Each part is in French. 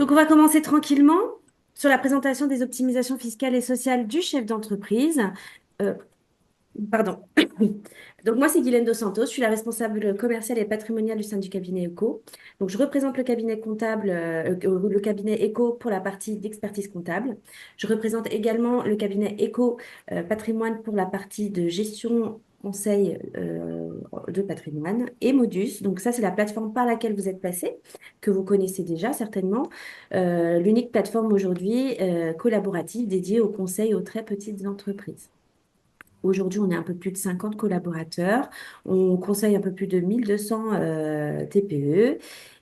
Donc, on va commencer tranquillement sur la présentation des optimisations fiscales et sociales du chef d'entreprise. Euh, pardon. Donc, moi, c'est Guylaine Dos Santos. Je suis la responsable commerciale et patrimoniale du sein du cabinet ECO. Donc, je représente le cabinet comptable, le cabinet ECO pour la partie d'expertise comptable. Je représente également le cabinet ECO patrimoine pour la partie de gestion conseil de patrimoine et Modus. Donc, ça, c'est la plateforme par laquelle vous êtes passé, que vous connaissez déjà certainement. L'unique plateforme aujourd'hui collaborative dédiée aux conseils aux très petites entreprises. Aujourd'hui, on est un peu plus de 50 collaborateurs. On conseille un peu plus de 1200 TPE.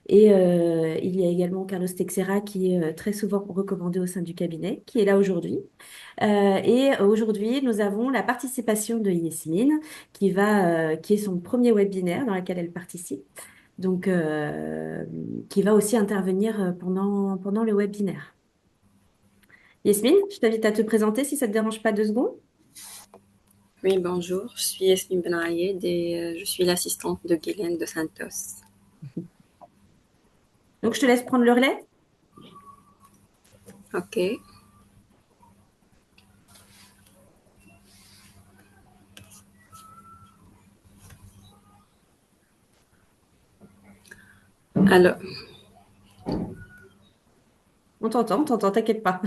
Et il y a également Carlos Texera qui est très souvent recommandé au sein du cabinet, qui est là aujourd'hui. Et aujourd'hui, nous avons la participation de Yasmine, qui est son premier webinaire dans lequel elle participe. Donc, qui va aussi intervenir pendant le webinaire. Yasmine, je t'invite à te présenter si ça ne te dérange pas 2 secondes. Oui, bonjour, je suis Yasmine Benayed et je suis l'assistante de Guylaine de Santos. Donc, je te laisse prendre le relais. Ok, alors, On t'entend, t'inquiète pas.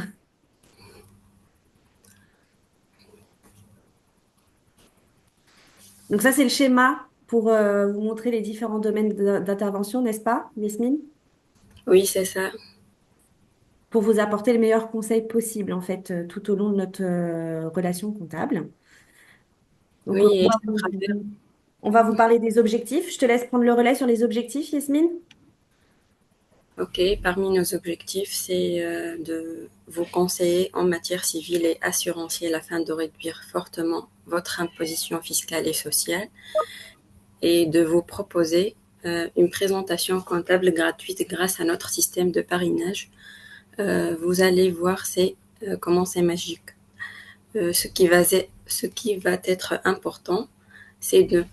Donc ça, c'est le schéma pour vous montrer les différents domaines d'intervention, n'est-ce pas, Yasmine? oui, c'est ça. Pour vous apporter le meilleur conseil possible, en fait, tout au long de notre relation comptable. Donc, Oui, et à travers, on va vous parler des objectifs. Je te laisse prendre le relais sur les objectifs, Yasmine. ok, parmi nos objectifs, c'est de vous conseiller en matière civile et assurantielle afin de réduire fortement votre imposition fiscale et sociale et de vous proposer une présentation comptable gratuite grâce à notre système de parrainage. Vous allez voir comment c'est magique. Ce qui va être important, c'est de ne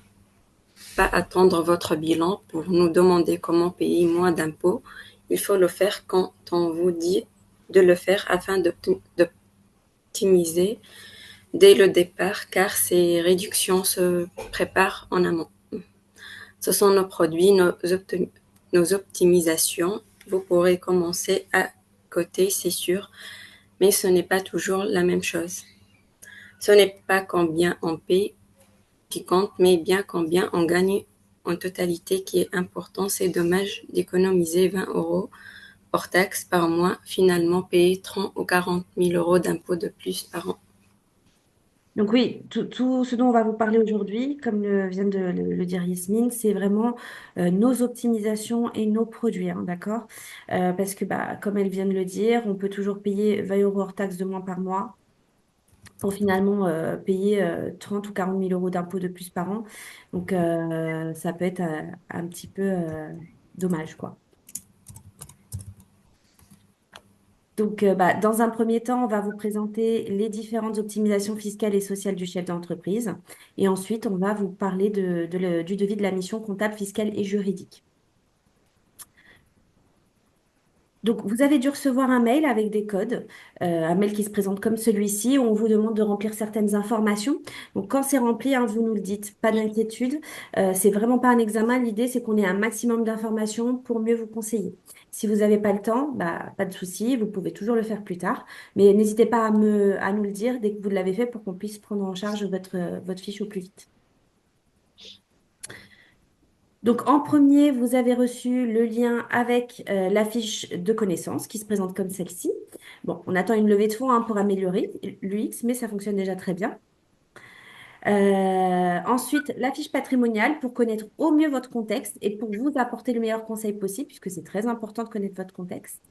pas attendre votre bilan pour nous demander comment payer moins d'impôts. Il faut le faire quand on vous dit de le faire afin d'optimiser dès le départ, car ces réductions se préparent en amont. Ce sont nos produits, nos optimisations. Vous pourrez commencer à côté, c'est sûr, mais ce n'est pas toujours la même chose. Ce n'est pas combien on paye qui compte, mais bien combien on gagne en totalité qui est important. C'est dommage d'économiser 20 € hors taxe par mois, finalement payer 30 ou 40 000 euros d'impôts de plus par an. Donc oui, tout ce dont on va vous parler aujourd'hui, comme vient de le dire Yasmine, c'est vraiment nos optimisations et nos produits, hein, d'accord? Parce que, bah, comme elle vient de le dire, on peut toujours payer 20 euros hors taxe de moins par mois pour finalement payer 30 ou 40 000 euros d'impôts de plus par an. Donc, ça peut être un petit peu dommage, quoi. Donc, bah, dans un premier temps, on va vous présenter les différentes optimisations fiscales et sociales du chef d'entreprise. Et ensuite, on va vous parler du devis de la mission comptable, fiscale et juridique. Donc, vous avez dû recevoir un mail avec des codes, un mail qui se présente comme celui-ci, où on vous demande de remplir certaines informations. Donc, quand c'est rempli, hein, vous nous le dites, pas d'inquiétude. C'est vraiment pas un examen. L'idée, c'est qu'on ait un maximum d'informations pour mieux vous conseiller. Si vous n'avez pas le temps, bah, pas de souci, vous pouvez toujours le faire plus tard. Mais n'hésitez pas à nous le dire dès que vous l'avez fait pour qu'on puisse prendre en charge votre fiche au plus vite. Donc, en premier, vous avez reçu le lien avec la fiche de connaissances qui se présente comme celle-ci. Bon, on attend une levée de fonds hein, pour améliorer l'UX, mais ça fonctionne déjà très bien. Ensuite, la fiche patrimoniale pour connaître au mieux votre contexte et pour vous apporter le meilleur conseil possible, puisque c'est très important de connaître votre contexte.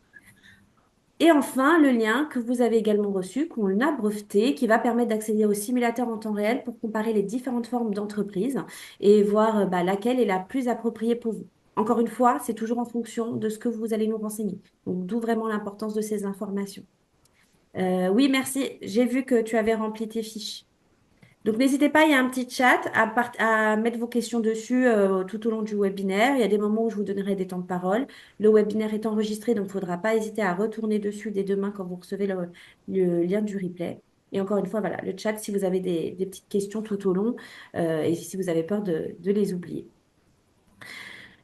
Et enfin, le lien que vous avez également reçu, qu'on a breveté, qui va permettre d'accéder au simulateur en temps réel pour comparer les différentes formes d'entreprise et voir bah, laquelle est la plus appropriée pour vous. Encore une fois, c'est toujours en fonction de ce que vous allez nous renseigner. Donc, d'où vraiment l'importance de ces informations. Oui, merci. J'ai vu que tu avais rempli tes fiches. Donc, n'hésitez pas, il y a un petit chat à mettre vos questions dessus tout au long du webinaire. Il y a des moments où je vous donnerai des temps de parole. Le webinaire est enregistré, donc il ne faudra pas hésiter à retourner dessus dès demain quand vous recevez le lien du replay. Et encore une fois, voilà, le chat si vous avez des petites questions tout au long et si vous avez peur de les oublier.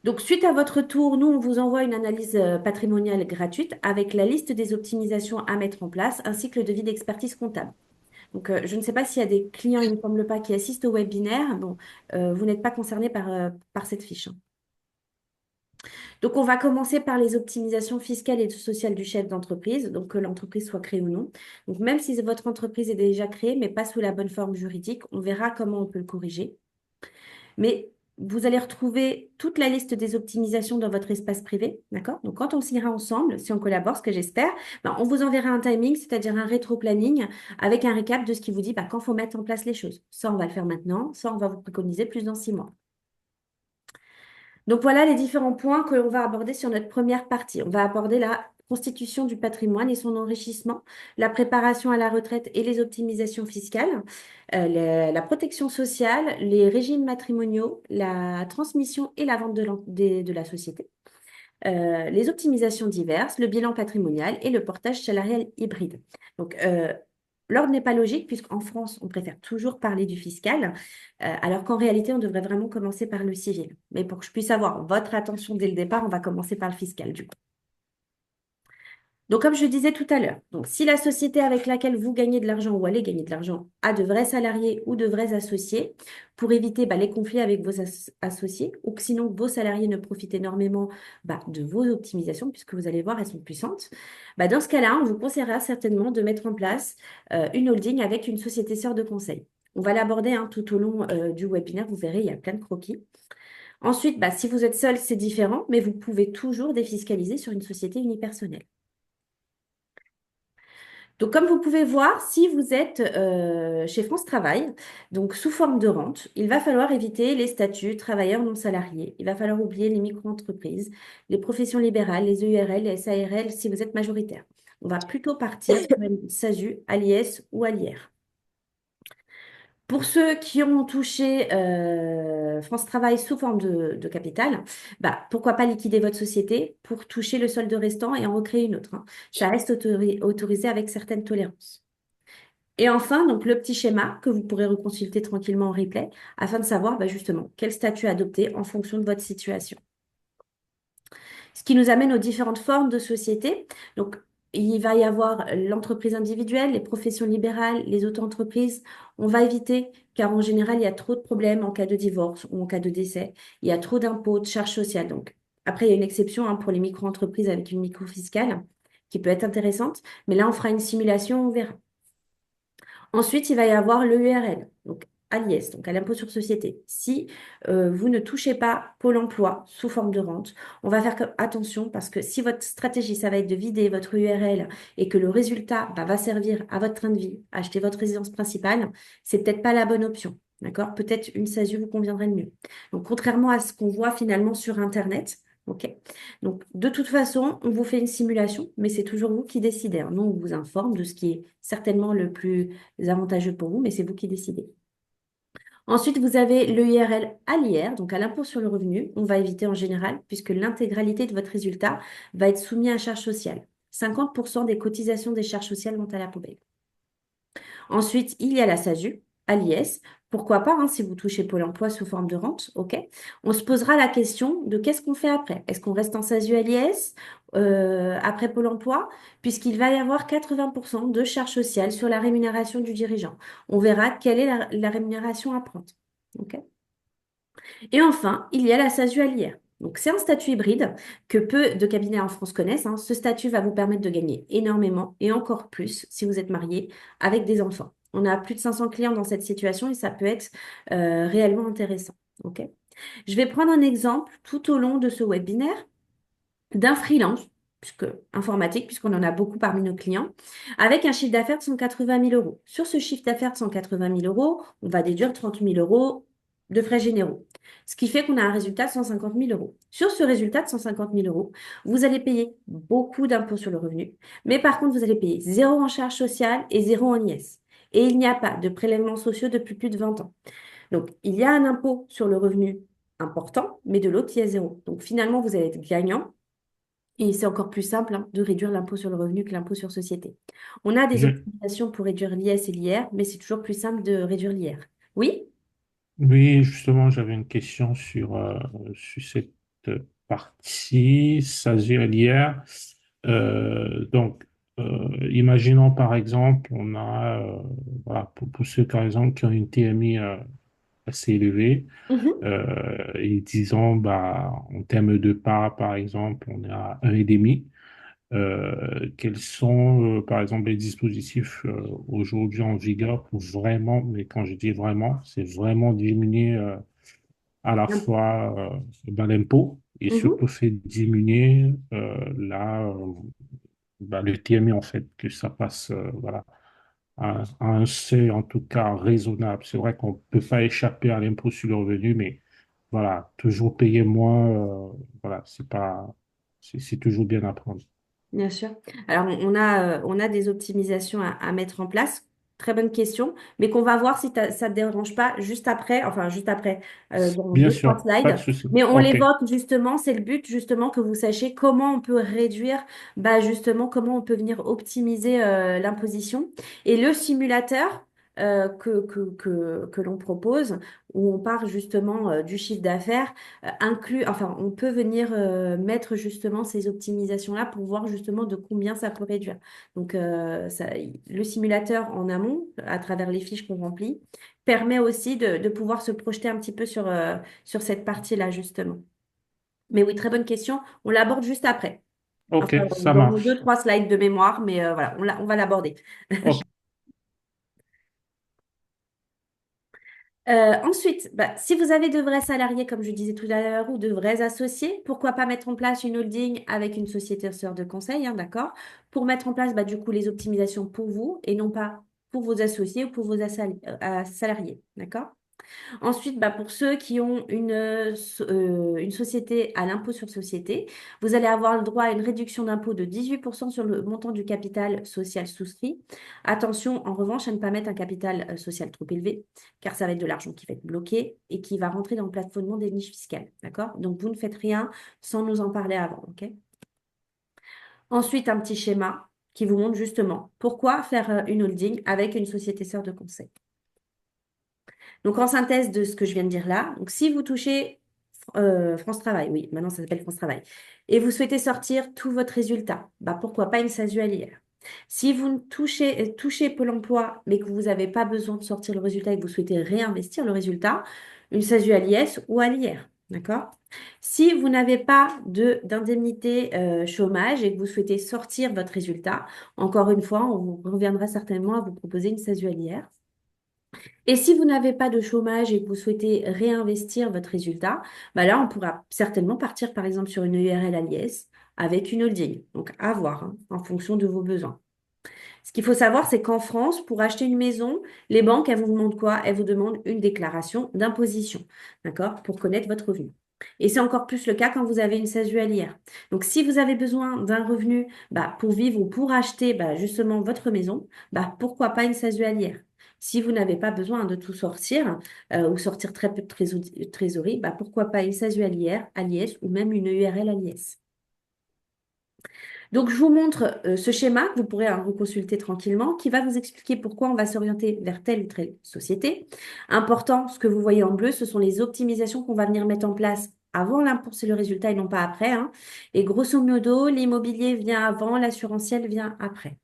Donc, suite à votre tour, nous, on vous envoie une analyse patrimoniale gratuite avec la liste des optimisations à mettre en place ainsi que le devis d'expertise comptable. Donc, je ne sais pas s'il y a des clients, il ne me semble pas, qui assistent au webinaire. Bon, vous n'êtes pas concerné par cette fiche, hein. Donc, on va commencer par les optimisations fiscales et sociales du chef d'entreprise, donc que l'entreprise soit créée ou non. Donc, même si votre entreprise est déjà créée, mais pas sous la bonne forme juridique, on verra comment on peut le corriger. Mais vous allez retrouver toute la liste des optimisations dans votre espace privé, d'accord? Donc, quand on signera ensemble, si on collabore, ce que j'espère, ben, on vous enverra un timing, c'est-à-dire un rétro-planning avec un récap de ce qui vous dit ben, quand il faut mettre en place les choses. Ça, on va le faire maintenant. Ça, on va vous préconiser plus dans 6 mois. Donc, voilà les différents points que l'on va aborder sur notre première partie. On va aborder la constitution du patrimoine et son enrichissement, la préparation à la retraite et les optimisations fiscales, la protection sociale, les régimes matrimoniaux, la transmission et la vente de la société, les optimisations diverses, le bilan patrimonial et le portage salarial hybride. Donc, l'ordre n'est pas logique puisqu'en France, on préfère toujours parler du fiscal, alors qu'en réalité, on devrait vraiment commencer par le civil. Mais pour que je puisse avoir votre attention dès le départ, on va commencer par le fiscal du coup. Donc, comme je disais tout à l'heure, donc si la société avec laquelle vous gagnez de l'argent ou allez gagner de l'argent a de vrais salariés ou de vrais associés, pour éviter les conflits avec vos associés, ou que sinon vos salariés ne profitent énormément de vos optimisations, puisque vous allez voir, elles sont puissantes, dans ce cas-là, on vous conseillera certainement de mettre en place une holding avec une société sœur de conseil. On va l'aborder tout au long du webinaire, vous verrez, il y a plein de croquis. Ensuite, si vous êtes seul, c'est différent, mais vous pouvez toujours défiscaliser sur une société unipersonnelle. Donc, comme vous pouvez voir, si vous êtes chez France Travail, donc sous forme de rente, il va falloir éviter les statuts travailleurs non salariés. Il va falloir oublier les micro-entreprises, les professions libérales, les EURL, les SARL si vous êtes majoritaire. On va plutôt partir sur une SASU, à l'IS ou à l'IR. Pour ceux qui ont touché France Travail sous forme de capital, pourquoi pas liquider votre société pour toucher le solde restant et en recréer une autre, hein. Ça reste autorisé avec certaines tolérances. Et enfin, donc le petit schéma que vous pourrez reconsulter tranquillement en replay afin de savoir justement quel statut adopter en fonction de votre situation. Ce qui nous amène aux différentes formes de société. Donc, il va y avoir l'entreprise individuelle, les professions libérales, les auto-entreprises. On va éviter, car en général, il y a trop de problèmes en cas de divorce ou en cas de décès. Il y a trop d'impôts, de charges sociales. Donc, après, il y a une exception pour les micro-entreprises avec une micro-fiscale qui peut être intéressante. Mais là, on fera une simulation, on verra. Ensuite, il va y avoir l'EURL, donc à l'IS, donc à l'impôt sur société. Si vous ne touchez pas Pôle emploi sous forme de rente, on va faire attention parce que si votre stratégie, ça va être de vider votre URL et que le résultat va servir à votre train de vie, à acheter votre résidence principale, c'est peut-être pas la bonne option. D'accord? Peut-être une SASU vous conviendrait le mieux. Donc, contrairement à ce qu'on voit finalement sur Internet, OK? Donc, de toute façon, on vous fait une simulation, mais c'est toujours vous qui décidez, hein. Nous, on vous informe de ce qui est certainement le plus avantageux pour vous, mais c'est vous qui décidez. Ensuite, vous avez le IRL à l'IR, donc à l'impôt sur le revenu. On va éviter en général, puisque l'intégralité de votre résultat va être soumis à charges sociales. 50% des cotisations des charges sociales vont à la poubelle. Ensuite, il y a la SASU à l'IS. Pourquoi pas, si vous touchez Pôle emploi sous forme de rente, OK. On se posera la question de qu'est-ce qu'on fait après. Est-ce qu'on reste en SASU à l'IS après Pôle emploi, puisqu'il va y avoir 80% de charges sociales sur la rémunération du dirigeant. On verra quelle est la rémunération à prendre. OK. Et enfin, il y a la SASU à l'IR. Donc, c'est un statut hybride que peu de cabinets en France connaissent, hein. Ce statut va vous permettre de gagner énormément et encore plus si vous êtes marié avec des enfants. On a plus de 500 clients dans cette situation et ça peut être réellement intéressant. OK? Je vais prendre un exemple tout au long de ce webinaire d'un freelance, puisqu'on en a beaucoup parmi nos clients, avec un chiffre d'affaires de 180 000 euros. Sur ce chiffre d'affaires de 180 000 euros, on va déduire 30 000 euros de frais généraux. Ce qui fait qu'on a un résultat de 150 000 euros. Sur ce résultat de 150 000 euros, vous allez payer beaucoup d'impôts sur le revenu, mais par contre, vous allez payer zéro en charges sociales et zéro en IS. et il n'y a pas de prélèvements sociaux depuis plus de 20 ans. Donc, il y a un impôt sur le revenu important, mais de l'autre, il y a zéro. Donc, finalement, vous allez être gagnant et c'est encore plus simple hein, de réduire l'impôt sur le revenu que l'impôt sur société. On a des Je- optimisations pour réduire l'IS et l'IR, mais c'est toujours plus simple de réduire l'IR. Oui? oui, justement, j'avais une question sur cette partie, s'agir hier. Donc, imaginons par exemple, on a, voilà, pour ceux par exemple qui ont une TMI assez élevée, Mhm. et disons, bah, en termes de part, par exemple, on est à 1,5. Quels sont, par exemple, les dispositifs aujourd'hui en vigueur pour vraiment, mais quand je dis vraiment, c'est vraiment diminuer à la fois ben, l'impôt et Mhm. surtout fait diminuer le TMI en fait, que ça passe voilà, à un seuil en tout cas raisonnable. C'est vrai qu'on ne peut pas échapper à l'impôt sur le revenu, mais voilà, toujours payer moins, voilà, c'est toujours bien à prendre. Bien sûr. Alors, on a des optimisations à mettre en place. Très bonne question, mais qu'on va voir si ça ne te dérange pas juste après, dans Bien deux, trois sûr, pas de slides. souci. Mais on OK. l'évoque justement, c'est le but justement que vous sachiez comment on peut réduire, bah justement, comment on peut venir optimiser l'imposition. Et le simulateur que l'on propose, où on part justement du chiffre d'affaires, on peut venir mettre justement ces optimisations-là pour voir justement de combien ça peut réduire. Donc, le simulateur en amont, à travers les fiches qu'on remplit, permet aussi de pouvoir se projeter un petit peu sur cette partie-là, justement. Mais oui, très bonne question. On l'aborde juste après. Enfin, OK, ça dans deux, marche. trois slides de mémoire, mais voilà, on va l'aborder. OK. Ensuite, bah, si vous avez de vrais salariés, comme je disais tout à l'heure, ou de vrais associés, pourquoi pas mettre en place une holding avec une société sœur de conseil, hein, d'accord? Pour mettre en place, bah, du coup, les optimisations pour vous et non pas pour vos associés ou pour vos salariés, d'accord? Ensuite, bah, pour ceux qui ont une société à l'impôt sur société, vous allez avoir le droit à une réduction d'impôt de 18% sur le montant du capital social souscrit. Attention, en revanche, à ne pas mettre un capital social trop élevé, car ça va être de l'argent qui va être bloqué et qui va rentrer dans le plafonnement des niches fiscales. D'accord? Donc, vous ne faites rien sans nous en parler avant. OK? Ensuite, un petit schéma qui vous montre justement pourquoi faire une holding avec une société sœur de conseil. Donc, en synthèse de ce que je viens de dire là, donc si vous touchez France Travail, oui, maintenant ça s'appelle France Travail, et vous souhaitez sortir tout votre résultat, bah pourquoi pas une SASU à l'IR. Si vous touchez Pôle emploi, mais que vous n'avez pas besoin de sortir le résultat et que vous souhaitez réinvestir le résultat, une SASU à l'IS ou à l'IR. D'accord? Si vous n'avez pas d'indemnité chômage et que vous souhaitez sortir votre résultat, encore une fois, on vous reviendra certainement à vous proposer une SASU à l'IR. Et si vous n'avez pas de chômage et que vous souhaitez réinvestir votre résultat, bah là, on pourra certainement partir par exemple sur une URL à l'IS avec une holding. Donc, à voir hein, en fonction de vos besoins. Ce qu'il faut savoir, c'est qu'en France, pour acheter une maison, les banques, elles vous demandent quoi? Elles vous demandent une déclaration d'imposition, d'accord? Pour connaître votre revenu. Et c'est encore plus le cas quand vous avez une SASU à l'IR. Donc, si vous avez besoin d'un revenu bah, pour vivre ou pour acheter bah, justement votre maison, bah, pourquoi pas une SASU à l'IR? Si vous n'avez pas besoin de tout sortir ou sortir très peu de trésorerie, bah, pourquoi pas une SASU à l'IR, à l'IS ou même une URL à l'IS? Donc, je vous montre ce schéma que vous pourrez reconsulter tranquillement, qui va vous expliquer pourquoi on va s'orienter vers telle ou telle société. Important, ce que vous voyez en bleu, ce sont les optimisations qu'on va venir mettre en place avant l'impôt, c'est le résultat et non pas après, hein. Et grosso modo, l'immobilier vient avant, l'assurantiel vient après.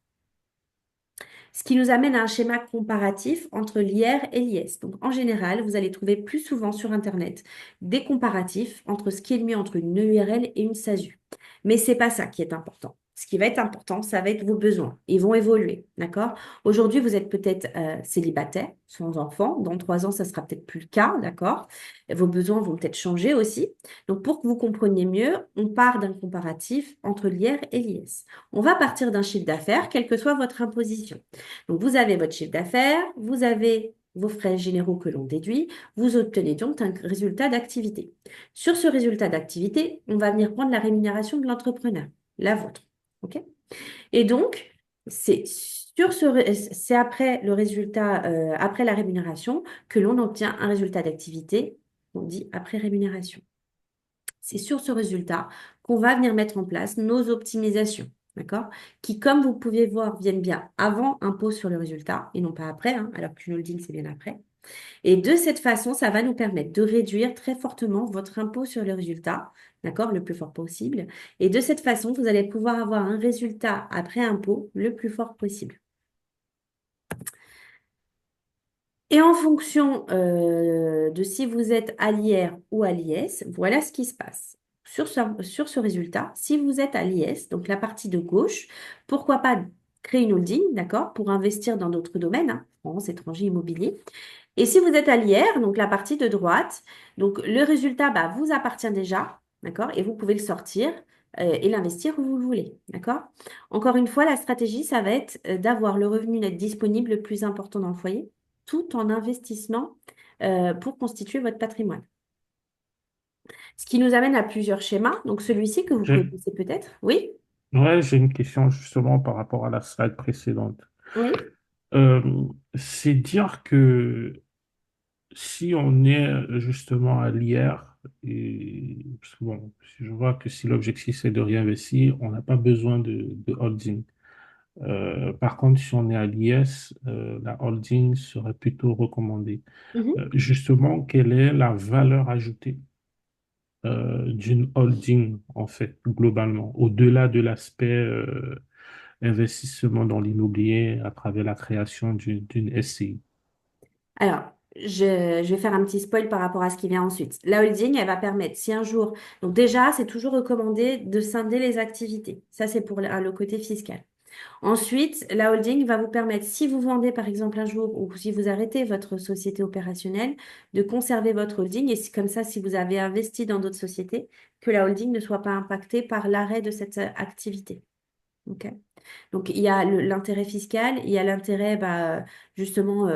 Ce qui nous amène à un schéma comparatif entre l'IR et l'IS. Donc, en général, vous allez trouver plus souvent sur Internet des comparatifs entre ce qui est le mieux entre une URL et une SASU. Mais c'est pas ça qui est important. Ce qui va être important, ça va être vos besoins. Ils vont évoluer, d'accord? Aujourd'hui, vous êtes peut-être célibataire, sans enfant. Dans 3 ans, ça sera peut-être plus le cas, d'accord? Vos besoins vont peut-être changer aussi. Donc, pour que vous compreniez mieux, on part d'un comparatif entre l'IR et l'IS. On va partir d'un chiffre d'affaires, quelle que soit votre imposition. Donc, vous avez votre chiffre d'affaires, vous avez vos frais généraux que l'on déduit, vous obtenez donc un résultat d'activité. Sur ce résultat d'activité, on va venir prendre la rémunération de l'entrepreneur, la vôtre. OK? Et donc, c'est C'est après le résultat, après la rémunération, que l'on obtient un résultat d'activité, on dit après rémunération. C'est sur ce résultat qu'on va venir mettre en place nos optimisations, d'accord? Qui, comme vous pouvez voir, viennent bien avant impôt sur le résultat et non pas après, hein, alors qu'une holding, c'est bien après. Et de cette façon, ça va nous permettre de réduire très fortement votre impôt sur le résultat, d'accord, le plus fort possible. Et de cette façon, vous allez pouvoir avoir un résultat après impôt le plus fort possible. Et en fonction de si vous êtes à l'IR ou à l'IS, voilà ce qui se passe. Sur ce résultat, si vous êtes à l'IS, donc la partie de gauche, pourquoi pas créer une holding, d'accord, pour investir dans d'autres domaines, hein, France, étranger, immobilier. Et si vous êtes à l'IR, donc la partie de droite, donc le résultat bah, vous appartient déjà, d'accord, et vous pouvez le sortir et l'investir où vous le voulez, d'accord? Encore une fois, la stratégie, ça va être d'avoir le revenu net disponible le plus important dans le foyer, tout en investissement pour constituer votre patrimoine. Ce qui nous amène à plusieurs schémas. Donc celui-ci que vous J'ai, connaissez peut-être, oui, ouais, j'ai une question justement par rapport à la slide précédente. oui. Euh, c'est dire que si on est justement à l'IR, et parce que bon, je vois que si l'objectif c'est de réinvestir, on n'a pas besoin de holding. Par contre, si on est à l'IS, la holding serait plutôt recommandée. Mhm. Justement, quelle est la valeur ajoutée d'une holding, en fait, globalement, au-delà de l'aspect investissement dans l'immobilier à travers la création d'une SCI? Alors, je vais faire un petit spoil par rapport à ce qui vient ensuite. La holding, elle va permettre, si un jour, donc déjà, c'est toujours recommandé de scinder les activités. Ça, c'est pour le côté fiscal. Ensuite, la holding va vous permettre, si vous vendez par exemple un jour ou si vous arrêtez votre société opérationnelle, de conserver votre holding et comme ça, si vous avez investi dans d'autres sociétés, que la holding ne soit pas impactée par l'arrêt de cette activité. OK? Donc, il y a l'intérêt fiscal, il y a l'intérêt, bah, justement,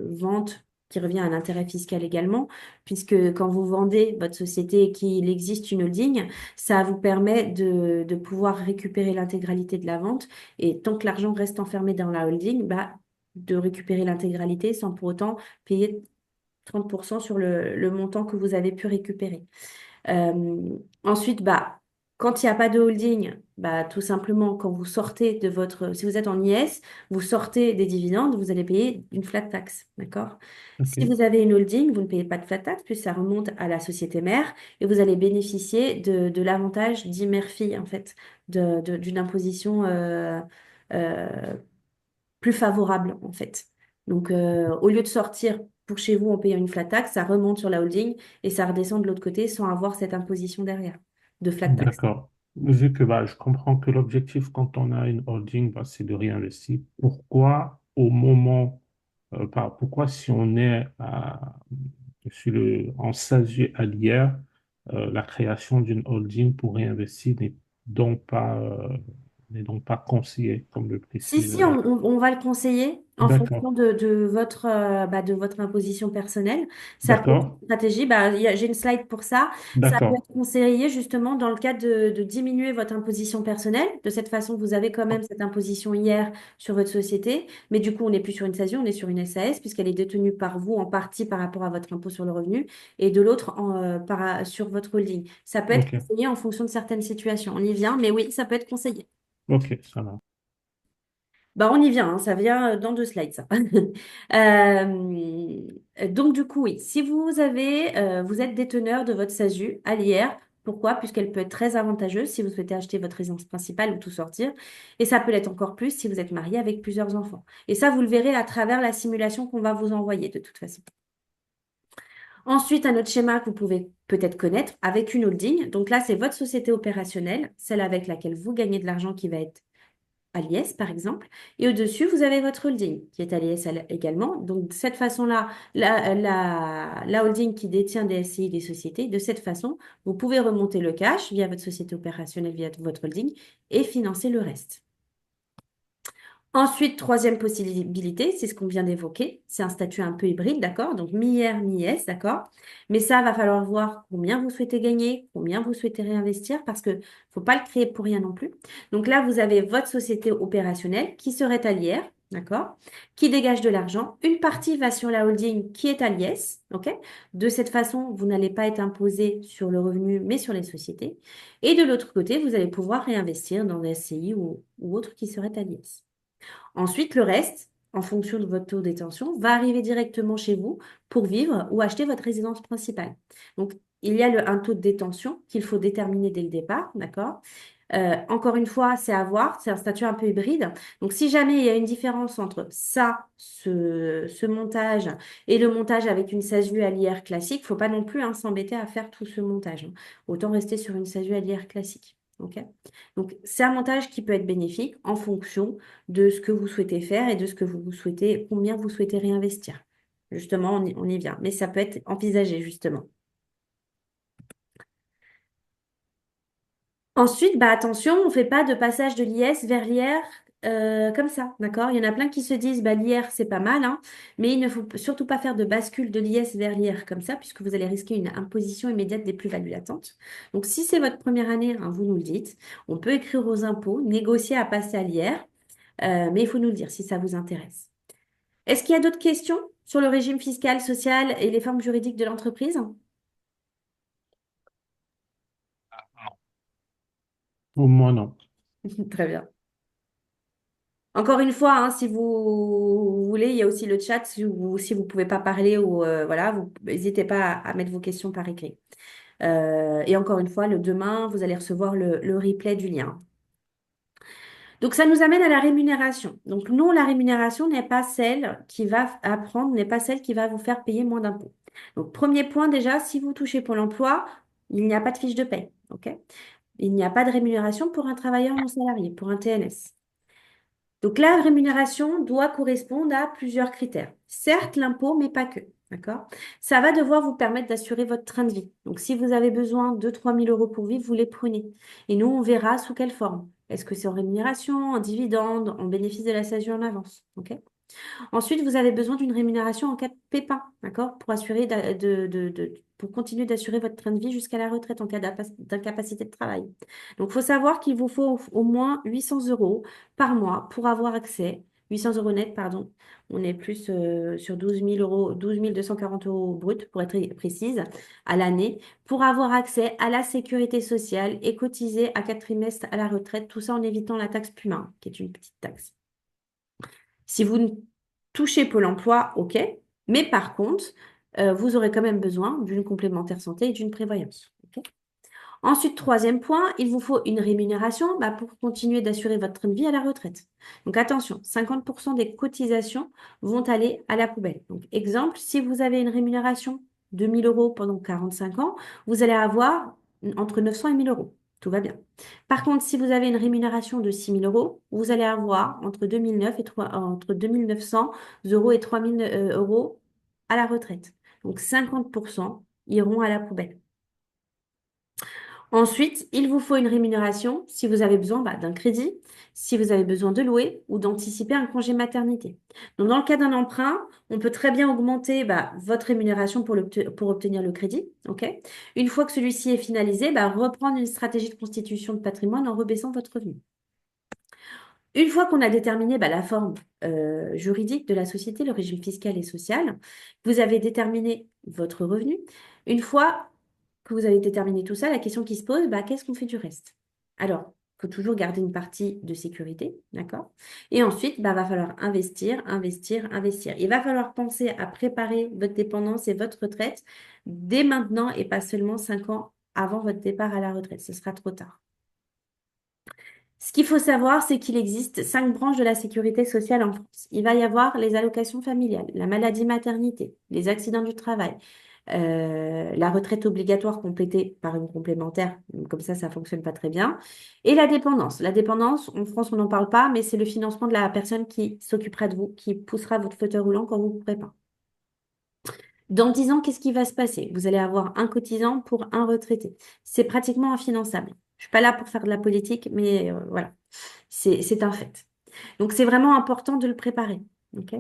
vente, qui revient à l'intérêt fiscal également, puisque quand vous vendez votre société et qu'il existe une holding, ça vous permet de pouvoir récupérer l'intégralité de la vente. Et tant que l'argent reste enfermé dans la holding, bah, de récupérer l'intégralité sans pour autant payer 30% sur le montant que vous avez pu récupérer. Ensuite, bah, quand il n'y a pas de holding, bah, tout simplement, quand vous sortez de votre, si vous êtes en IS, vous sortez des dividendes, vous allez payer une flat tax, d'accord? Ok, Si vous avez une holding, vous ne payez pas de flat tax, puis ça remonte à la société mère et vous allez bénéficier de l'avantage dit mère-fille, en fait, d'une imposition euh, plus favorable, en fait. Donc, au lieu de sortir pour chez vous en payant une flat tax, ça remonte sur la holding et ça redescend de l'autre côté sans avoir cette imposition derrière de flat tax. d'accord. Vu que bah, je comprends que l'objectif quand on a une holding, bah, c'est de réinvestir, pourquoi au moment, pourquoi si on est en SASU à l'IR, la création d'une holding pour réinvestir n'est donc pas conseillée, comme le Si, précise. si, on va le conseiller en D'accord, fonction de votre imposition personnelle. Ça peut être d'accord, une stratégie, bah, j'ai une slide pour ça. Ça peut d'accord. être conseillé justement dans le cadre de diminuer votre imposition personnelle. De cette façon, vous avez quand même cette imposition hier sur votre société, mais du coup, on n'est plus sur une SASU, on est sur une SAS puisqu'elle est détenue par vous en partie par rapport à votre impôt sur le revenu et de l'autre sur votre holding. Ça peut être Ok, conseillé en fonction de certaines situations. On y vient, mais oui, ça peut être conseillé. ok, ça va. Bah, on y vient, hein, ça vient dans 2 slides, ça. Donc, du coup, oui, si vous êtes déteneur de votre SASU à l'IR, pourquoi? Puisqu'elle peut être très avantageuse si vous souhaitez acheter votre résidence principale ou tout sortir. Et ça peut l'être encore plus si vous êtes marié avec plusieurs enfants. Et ça, vous le verrez à travers la simulation qu'on va vous envoyer de toute façon. Ensuite, un autre schéma que vous pouvez peut-être connaître avec une holding. Donc là, c'est votre société opérationnelle, celle avec laquelle vous gagnez de l'argent qui va être à l'IS, par exemple. Et au-dessus, vous avez votre holding qui est à l'IS également. Donc, de cette façon-là, la holding qui détient des SCI, des sociétés, de cette façon, vous pouvez remonter le cash via votre société opérationnelle, via votre holding et financer le reste. Ensuite, troisième possibilité, c'est ce qu'on vient d'évoquer. C'est un statut un peu hybride, d'accord? Donc, mi-IR, mi-S, d'accord? Mais ça, va falloir voir combien vous souhaitez gagner, combien vous souhaitez réinvestir, parce que faut pas le créer pour rien non plus. Donc là, vous avez votre société opérationnelle qui serait à l'IR, d'accord? Qui dégage de l'argent. Une partie va sur la holding qui est à l'IS, ok? De cette façon, vous n'allez pas être imposé sur le revenu, mais sur les sociétés. Et de l'autre côté, vous allez pouvoir réinvestir dans des SCI ou autres qui seraient à l'IS. Ensuite, le reste, en fonction de votre taux de détention, va arriver directement chez vous pour vivre ou acheter votre résidence principale. Donc, il y a un taux de détention qu'il faut déterminer dès le départ, d'accord? Encore une fois, c'est à voir, c'est un statut un peu hybride. Donc, si jamais il y a une différence entre ça, ce montage, et le montage avec une SASU à l'IR classique, il ne faut pas non plus s'embêter à faire tout ce montage, hein. Autant rester sur une SASU à l'IR classique. Ok. Donc, c'est un montage qui peut être bénéfique en fonction de ce que vous souhaitez faire et de ce que vous souhaitez, combien vous souhaitez réinvestir. Justement, on y vient. Mais ça peut être envisagé, justement. Ensuite, bah attention, on ne fait pas de passage de l'IS vers l'IR comme ça, d'accord? Il y en a plein qui se disent, bah, l'IR, c'est pas mal, hein, mais il ne faut surtout pas faire de bascule de l'IS vers l'IR comme ça, puisque vous allez risquer une imposition immédiate des plus-values latentes. Donc, si c'est votre première année, hein, vous nous le dites, on peut écrire aux impôts, négocier à passer à l'IR, mais il faut nous le dire si ça vous intéresse. Est-ce qu'il y a d'autres questions sur le régime fiscal, social et les formes juridiques de l'entreprise? Pour moi, non. Très bien. Encore une fois, hein, si vous voulez, il y a aussi le chat si vous pouvez pas parler ou voilà, vous n'hésitez pas à mettre vos questions par écrit. Et encore une fois, le demain, vous allez recevoir le replay du lien. Donc, ça nous amène à la rémunération. Donc, non, la rémunération n'est pas celle qui va apprendre, n'est pas celle qui va vous faire payer moins d'impôts. Donc, premier point déjà, si vous touchez Pôle emploi, il n'y a pas de fiche de paie. OK? Il n'y a pas de rémunération pour un travailleur non salarié, pour un TNS. Donc la rémunération doit correspondre à plusieurs critères. Certes, l'impôt, mais pas que. D'accord? Ça va devoir vous permettre d'assurer votre train de vie. Donc si vous avez besoin de 3 000 € pour vivre, vous les prenez. Et nous, on verra sous quelle forme. Est-ce que c'est en rémunération, en dividende, en bénéfice de la SASU en avance? OK? Ensuite, vous avez besoin d'une rémunération en cas de pépin, d'accord? Pour assurer pour continuer d'assurer votre train de vie jusqu'à la retraite en cas d'incapacité de travail. Donc, il faut savoir qu'il vous faut au moins 800 € par mois pour avoir accès, 800 € net, pardon. On est plus sur 12 000 €, 12 240 € brut, pour être précise, à l'année, pour avoir accès à la sécurité sociale et cotiser à 4 trimestres à la retraite, tout ça en évitant la taxe PUMA, qui est une petite taxe. Si vous ne touchez Pôle emploi, OK. Mais par contre, vous aurez quand même besoin d'une complémentaire santé et d'une prévoyance. OK. Ensuite, troisième point, il vous faut une rémunération pour continuer d'assurer votre train de vie à la retraite. Donc attention, 50% des cotisations vont aller à la poubelle. Donc exemple, si vous avez une rémunération de 1 000 € pendant 45 ans, vous allez avoir entre 900 et 1 000 €. Tout va bien. Par contre, si vous avez une rémunération de 6 000 €, vous allez avoir entre 2 900 € et 3 000 € à la retraite. Donc 50% iront à la poubelle. Ensuite, il vous faut une rémunération si vous avez besoin d'un crédit, si vous avez besoin de louer ou d'anticiper un congé maternité. Donc, dans le cas d'un emprunt, on peut très bien augmenter votre rémunération pour obtenir le crédit. Ok. Une fois que celui-ci est finalisé, reprendre une stratégie de constitution de patrimoine en rebaissant votre revenu. Une fois qu'on a déterminé la forme juridique de la société, le régime fiscal et social, vous avez déterminé votre revenu. Une fois que vous avez déterminé tout ça, la question qui se pose, qu'est-ce qu'on fait du reste? Alors, il faut toujours garder une partie de sécurité, d'accord? Et ensuite, va falloir investir, investir, investir. Il va falloir penser à préparer votre dépendance et votre retraite dès maintenant et pas seulement 5 ans avant votre départ à la retraite. Ce sera trop tard. Ce qu'il faut savoir, c'est qu'il existe 5 branches de la sécurité sociale en France. Il va y avoir les allocations familiales, la maladie maternité, les accidents du travail, la retraite obligatoire complétée par une complémentaire, comme ça fonctionne pas très bien, et la dépendance. La dépendance, en France, on n'en parle pas, mais c'est le financement de la personne qui s'occupera de vous, qui poussera votre fauteuil roulant quand vous ne pourrez pas. Dans 10 ans, qu'est-ce qui va se passer? Vous allez avoir un cotisant pour un retraité. C'est pratiquement infinançable. Je suis pas là pour faire de la politique, mais voilà, c'est un fait. Donc, c'est vraiment important de le préparer. OK?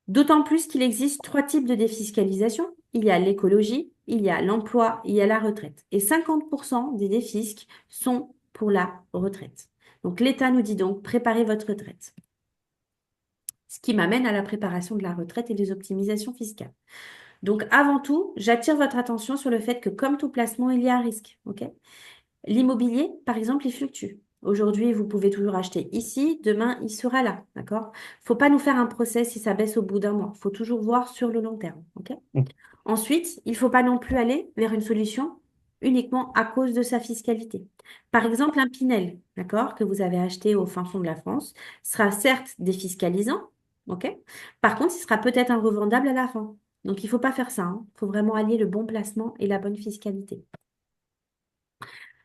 D'autant plus qu'il existe trois types de défiscalisation. Il y a l'écologie, il y a l'emploi, il y a la retraite. Et 50% des défisques sont pour la retraite. Donc l'État nous dit donc préparez votre retraite. Ce qui m'amène à la préparation de la retraite et des optimisations fiscales. Donc avant tout, j'attire votre attention sur le fait que comme tout placement, il y a un risque. OK? L'immobilier, par exemple, il fluctue. Aujourd'hui, vous pouvez toujours acheter ici, demain, il sera là, d'accord? Faut pas nous faire un procès si ça baisse au bout d'un mois. Faut toujours voir sur le long terme, ok? Ensuite, il faut pas non plus aller vers une solution uniquement à cause de sa fiscalité. Par exemple, un Pinel, d'accord, que vous avez acheté au fin fond de la France, sera certes défiscalisant, ok? Par contre, il sera peut-être un revendable à la fin. Donc, il faut pas faire ça, hein. Il faut vraiment allier le bon placement et la bonne fiscalité.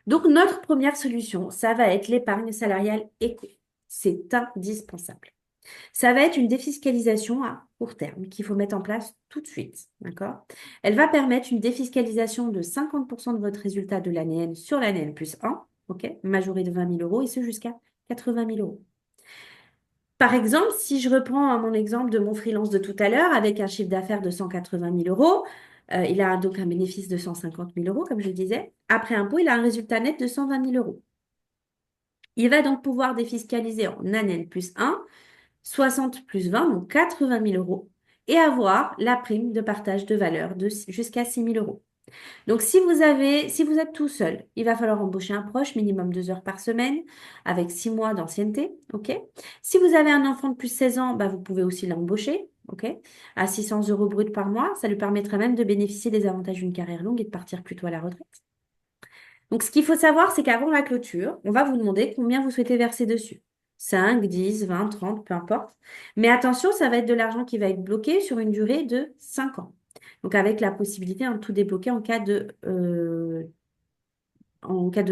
Donc, notre première solution, ça va être l'épargne salariale éco. C'est indispensable. Ça va être une défiscalisation à court terme qu'il faut mettre en place tout de suite. D'accord? Elle va permettre une défiscalisation de 50% de votre résultat de l'année N sur l'année N plus 1, ok? Majoré de 20 000 euros et ce jusqu'à 80 000 euros. Par exemple, si je reprends mon exemple de mon freelance de tout à l'heure, avec un chiffre d'affaires de 180 000 euros, il a donc un bénéfice de 150 000 euros, comme je disais. Après impôt, il a un résultat net de 120 000 euros. Il va donc pouvoir défiscaliser en année plus 1, 60 plus 20, donc 80 000 euros, et avoir la prime de partage de valeur de jusqu'à 6 000 euros. Donc, si vous êtes tout seul, il va falloir embaucher un proche, minimum 2 heures par semaine, avec 6 mois d'ancienneté, ok? Si vous avez un enfant de plus de 16 ans, bah, vous pouvez aussi l'embaucher, ok? À 600 euros brut par mois, ça lui permettrait même de bénéficier des avantages d'une carrière longue et de partir plus tôt à la retraite. Donc, ce qu'il faut savoir, c'est qu'avant la clôture, on va vous demander combien vous souhaitez verser dessus. 5, 10, 20, 30, peu importe. Mais attention, ça va être de l'argent qui va être bloqué sur une durée de 5 ans. Donc, avec la possibilité de tout débloquer en cas de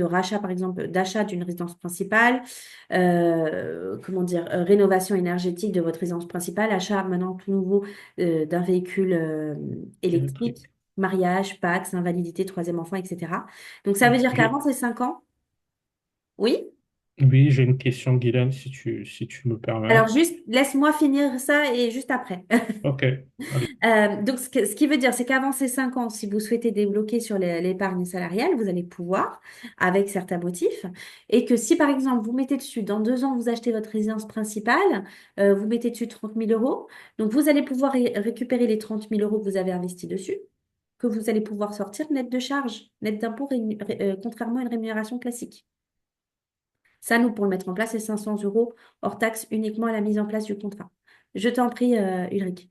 rachat, par exemple, d'achat d'une résidence principale, rénovation énergétique de votre résidence principale, achat maintenant tout nouveau d'un véhicule électrique, Électrique. mariage, PAX, invalidité, troisième enfant, etc. Donc, ça veut Mm. dire qu'avant ces 5 ans, oui. Oui, j'ai une question, Guylaine, si tu me Alors, permets. juste, laisse-moi finir ça et juste après. OK. Allez. Donc, ce qui veut dire, c'est qu'avant ces 5 ans, si vous souhaitez débloquer sur l'épargne salariale, vous allez pouvoir, avec certains motifs, et que si, par exemple, vous mettez dessus, dans 2 ans, vous achetez votre résidence principale, vous mettez dessus 30 000 euros, donc vous allez pouvoir récupérer les 30 000 euros que vous avez investis dessus, que vous allez pouvoir sortir net de charges, net d'impôt, contrairement à une rémunération classique. Ça, nous, pour le mettre en place, c'est 500 euros hors taxe uniquement à la mise en place du contrat. Je t'en prie, Ulrich.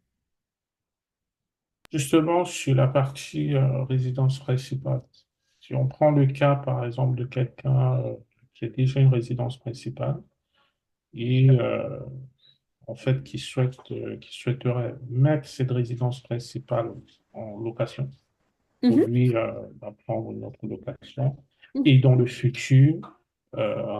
Justement, sur la partie résidence principale, si on prend le cas, par exemple, de quelqu'un qui a déjà une résidence principale et en fait qui souhaiterait mettre cette résidence principale en location, pour Mhm. lui prendre une autre location Mhm. et dans le futur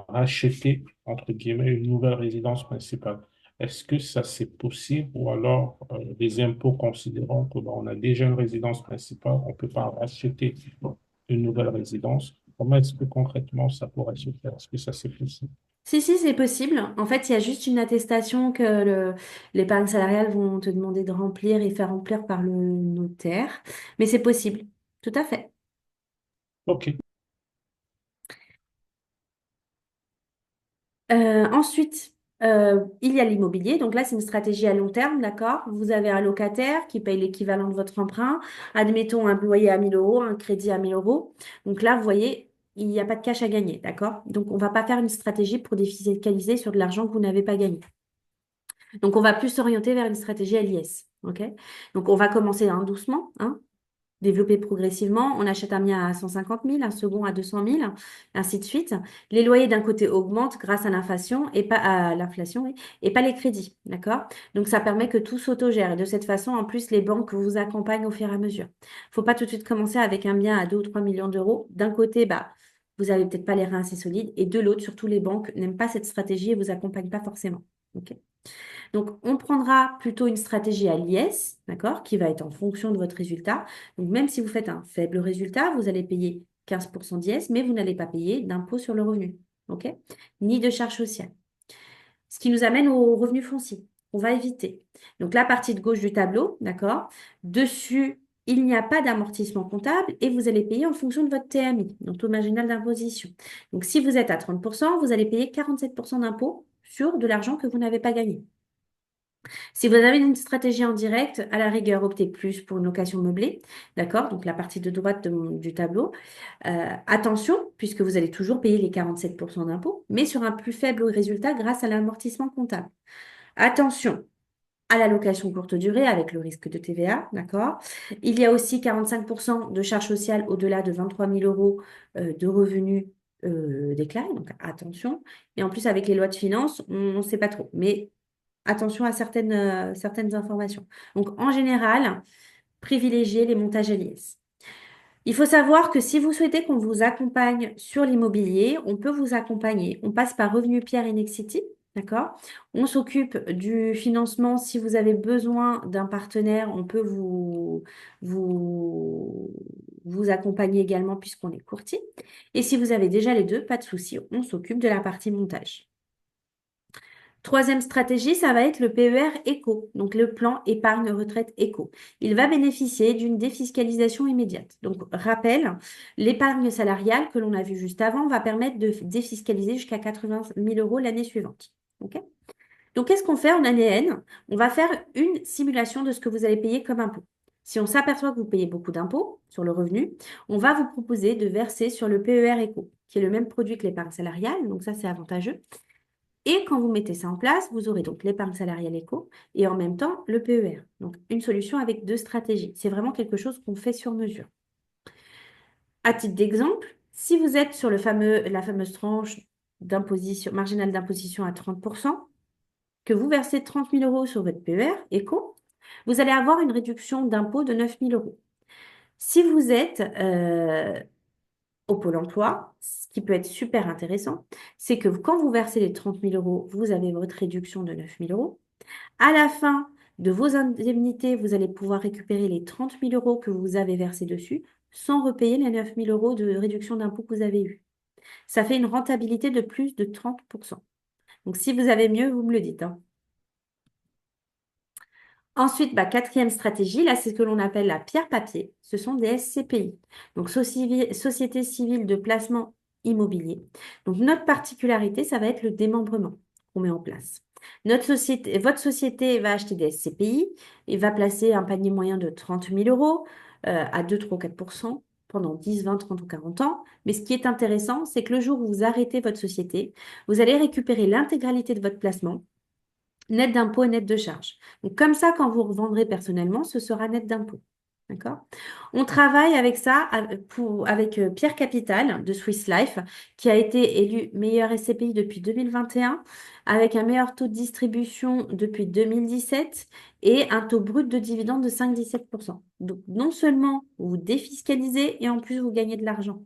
racheter, entre guillemets, une nouvelle résidence principale. Est-ce que ça c'est possible ou alors les impôts considérant que on a déjà une résidence principale, on ne peut pas racheter une nouvelle résidence? Comment est-ce que concrètement ça pourrait se faire? Est-ce que ça c'est possible? Si, si, c'est possible. En fait, il y a juste une attestation que l'épargne salariale vont te demander de remplir et faire remplir par le notaire. Mais c'est possible. Tout à fait. OK. Ensuite, il y a l'immobilier. Donc là, c'est une stratégie à long terme, d'accord? Vous avez un locataire qui paye l'équivalent de votre emprunt. Admettons un loyer à 1 000 euros, un crédit à 1 000 euros. Donc là, vous voyez, il n'y a pas de cash à gagner, d'accord? Donc on ne va pas faire une stratégie pour défiscaliser sur de l'argent que vous n'avez pas gagné. Donc on va plus s'orienter vers une stratégie à l'IS, ok? Donc on va commencer hein, doucement, hein, développer progressivement. On achète un bien à 150 000, un second à 200 000, ainsi de suite. Les loyers d'un côté augmentent grâce à l'inflation et pas à l'inflation oui, et pas les crédits, d'accord? Donc ça permet que tout s'autogère et de cette façon, en plus, les banques vous accompagnent au fur et à mesure. Faut pas tout de suite commencer avec un bien à 2 ou 3 millions d'euros. D'un côté, bah vous avez peut-être pas les reins assez solides et de l'autre, surtout les banques n'aiment pas cette stratégie et vous accompagnent pas forcément. Ok. Donc, on prendra plutôt une stratégie à l'IS, d'accord, qui va être en fonction de votre résultat. Donc, même si vous faites un faible résultat, vous allez payer 15% d'IS, mais vous n'allez pas payer d'impôt sur le revenu, ok, ni de charges sociales. Ce qui nous amène au revenu foncier. On va éviter. Donc la partie de gauche du tableau, d'accord? Dessus, il n'y a pas d'amortissement comptable et vous allez payer en fonction de votre TMI, donc taux marginal d'imposition. Donc si vous êtes à 30%, vous allez payer 47% d'impôt sur de l'argent que vous n'avez pas gagné. Si vous avez une stratégie en direct, à la rigueur, optez plus pour une location meublée, d'accord? Donc la partie de droite du tableau. Attention, puisque vous allez toujours payer les 47% d'impôt, mais sur un plus faible résultat grâce à l'amortissement comptable. Attention à la location courte durée avec le risque de TVA, d'accord? Il y a aussi 45% de charges sociales au-delà de 23 000 euros de revenus déclarés, donc attention. Et en plus, avec les lois de finances, on ne sait pas trop, mais attention à certaines informations. Donc, en général, privilégiez les montages à l'IS. Il faut savoir que si vous souhaitez qu'on vous accompagne sur l'immobilier, on peut vous accompagner. On passe par Revenu Pierre et Nexity, d'accord? On s'occupe du financement. Si vous avez besoin d'un partenaire, on peut vous, vous accompagner également puisqu'on est courtier. Et si vous avez déjà les deux, pas de souci, on s'occupe de la partie montage. Troisième stratégie, ça va être le PER éco, donc le plan épargne retraite éco. Il va bénéficier d'une défiscalisation immédiate. Donc, rappel, l'épargne salariale que l'on a vue juste avant va permettre de défiscaliser jusqu'à 80 000 euros l'année suivante. OK? Donc, qu'est-ce qu'on fait en année N? On va faire une simulation de ce que vous allez payer comme impôt. Si on s'aperçoit que vous payez beaucoup d'impôts sur le revenu, on va vous proposer de verser sur le PER éco, qui est le même produit que l'épargne salariale. Donc, ça, c'est avantageux. Et quand vous mettez ça en place, vous aurez donc l'épargne salariale éco et en même temps le PER. Donc, une solution avec deux stratégies. C'est vraiment quelque chose qu'on fait sur mesure. À titre d'exemple, si vous êtes sur la fameuse tranche d'imposition, marginale d'imposition à 30%, que vous versez 30 000 euros sur votre PER éco, vous allez avoir une réduction d'impôt de 9 000 euros. Si vous êtes au Pôle emploi, ce qui peut être super intéressant, c'est que quand vous versez les 30 000 euros, vous avez votre réduction de 9 000 euros. À la fin de vos indemnités, vous allez pouvoir récupérer les 30 000 euros que vous avez versés dessus sans repayer les 9 000 euros de réduction d'impôt que vous avez eu. Ça fait une rentabilité de plus de 30%. Donc, si vous avez mieux, vous me le dites, hein. Ensuite, quatrième stratégie, là, c'est ce que l'on appelle la pierre papier. Ce sont des SCPI, donc Société civile de placement immobilier. Donc, notre particularité, ça va être le démembrement qu'on met en place. Votre société va acheter des SCPI et va placer un panier moyen de 30 000 euros à 2, 3, 4% pendant 10, 20, 30 ou 40 ans. Mais ce qui est intéressant, c'est que le jour où vous arrêtez votre société, vous allez récupérer l'intégralité de votre placement net d'impôt et net de charges. Donc, comme ça, quand vous revendrez personnellement, ce sera net d'impôt. D'accord? On travaille avec ça, avec Pierre Capital de Swiss Life, qui a été élu meilleur SCPI depuis 2021, avec un meilleur taux de distribution depuis 2017 et un taux brut de dividende de 5,17%. Donc, non seulement vous défiscalisez et en plus vous gagnez de l'argent.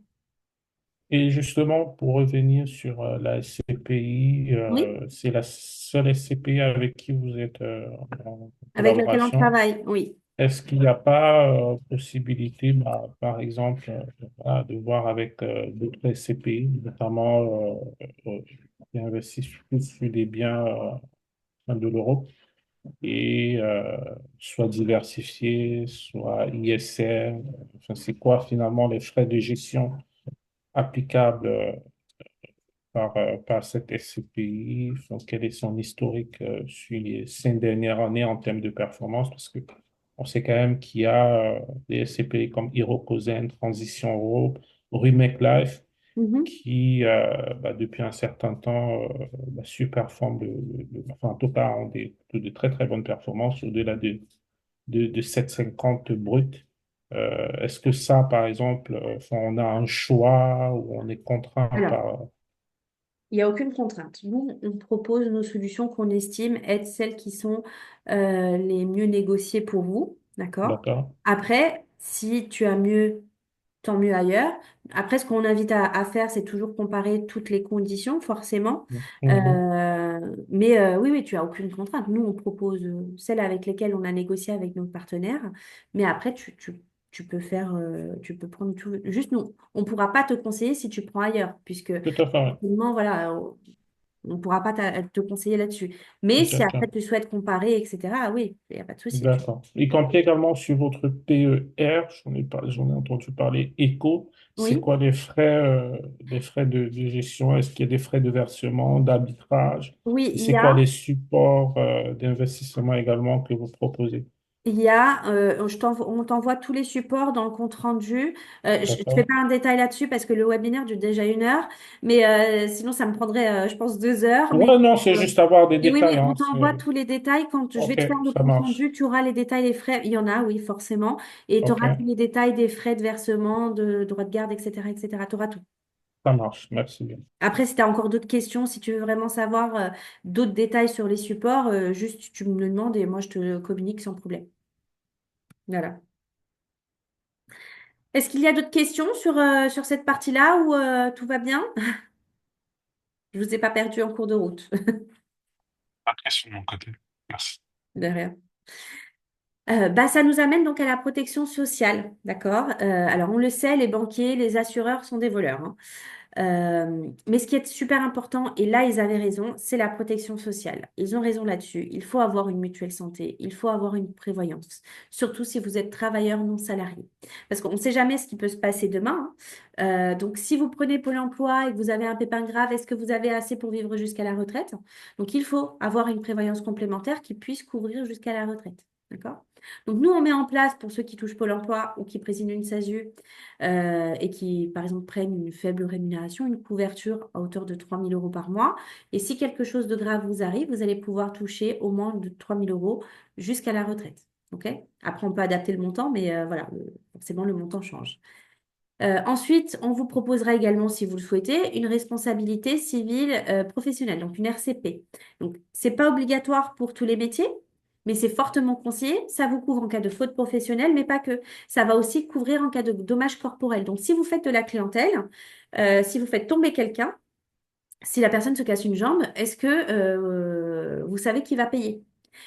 Et justement, pour revenir sur la SCPI, Oui, c'est la seule SCPI avec qui vous êtes en avec lequel on collaboration. travaille, oui. Est-ce qu'il n'y a pas possibilité, par exemple, voilà, de voir avec d'autres SCPI, notamment qui investissent plus sur des biens de l'Europe, et soit diversifiés, soit ISR, enfin, c'est quoi finalement les frais de gestion applicables par cette SCPI, donc quel est son historique sur les 5 dernières années en termes de performance, parce que on sait quand même qu'il y a des SCPI comme Hirokozen, Transition Europe, Remake Life, Mhm. qui, depuis un certain temps, surperforment, enfin, en tout cas, ont de très, très bonnes performances, au-delà de 7,50 brut. Est-ce que ça, par exemple, enfin, on a un choix ou on est contraint Alors, par... il n'y a aucune contrainte. Nous, on propose nos solutions qu'on estime être celles qui sont les mieux négociées pour vous. D'accord? D'accord? Après, si tu as mieux, tant mieux ailleurs. Après, ce qu'on invite à faire, c'est toujours comparer toutes les conditions, forcément. Mhm. Mais oui, oui, tu as aucune contrainte. Nous, on propose celles avec lesquelles on a négocié avec nos partenaires. Mais après, tu peux faire, tu peux prendre tout. Juste, nous, on ne pourra pas te conseiller si tu prends ailleurs, puisque Tout à fait. forcément, voilà, on ne pourra pas te conseiller là-dessus. Mais si après D'accord. tu souhaites comparer, etc., ah oui, il n'y a pas de souci. D'accord. Y compris également sur votre PER, j'en ai entendu parler, ECO, c'est Oui, quoi les frais de gestion? Est-ce qu'il y a des frais de versement, d'arbitrage? oui, Et il y c'est quoi a. les supports d'investissement également que vous proposez? On t'envoie tous les supports dans le compte rendu. Je ne fais D'accord? pas un détail là-dessus parce que le webinaire dure déjà 1 heure, mais sinon ça me prendrait, je pense, 2 heures. Ouais, non, c'est Euh, juste avoir des mais oui, détails, oui, on hein, t'envoie tous les détails. Quand je vais Ok, te faire le ça compte marche. rendu, tu auras les détails des frais. Il y en a, oui, forcément. Et tu Ok, auras tous les détails des frais de versement, de droits de garde, etc., etc. Tu auras tout. ça marche. Merci bien. Après, si tu as encore d'autres questions, si tu veux vraiment savoir d'autres détails sur les supports, juste tu me le demandes et moi je te le communique sans problème. Voilà. Est-ce qu'il y a d'autres questions sur cette partie-là ou tout va bien? Je vous ai pas perdu en cours de route. Pas de question de mon côté. Merci. De rien. Ça nous amène donc à la protection sociale, d'accord? Alors on le sait, les banquiers, les assureurs sont des voleurs, hein. Mais ce qui est super important, et là ils avaient raison, c'est la protection sociale. Ils ont raison là-dessus. Il faut avoir une mutuelle santé, il faut avoir une prévoyance, surtout si vous êtes travailleur non salarié. Parce qu'on ne sait jamais ce qui peut se passer demain, hein. Donc si vous prenez Pôle emploi et que vous avez un pépin grave, est-ce que vous avez assez pour vivre jusqu'à la retraite? Donc il faut avoir une prévoyance complémentaire qui puisse couvrir jusqu'à la retraite. D'accord? Donc nous, on met en place, pour ceux qui touchent Pôle emploi ou qui président une SASU, et qui, par exemple, prennent une faible rémunération, une couverture à hauteur de 3 000 € par mois. Et si quelque chose de grave vous arrive, vous allez pouvoir toucher au moins de 3 000 € jusqu'à la retraite. OK? Après, on peut adapter le montant, mais voilà, forcément, le montant change. Ensuite, on vous proposera également, si vous le souhaitez, une responsabilité civile professionnelle, donc une RCP. Donc, c'est pas obligatoire pour tous les métiers, mais c'est fortement conseillé. Ça vous couvre en cas de faute professionnelle, mais pas que. Ça va aussi couvrir en cas de dommages corporels. Donc, si vous faites de la clientèle, si vous faites tomber quelqu'un, si la personne se casse une jambe, est-ce que vous savez qui va payer?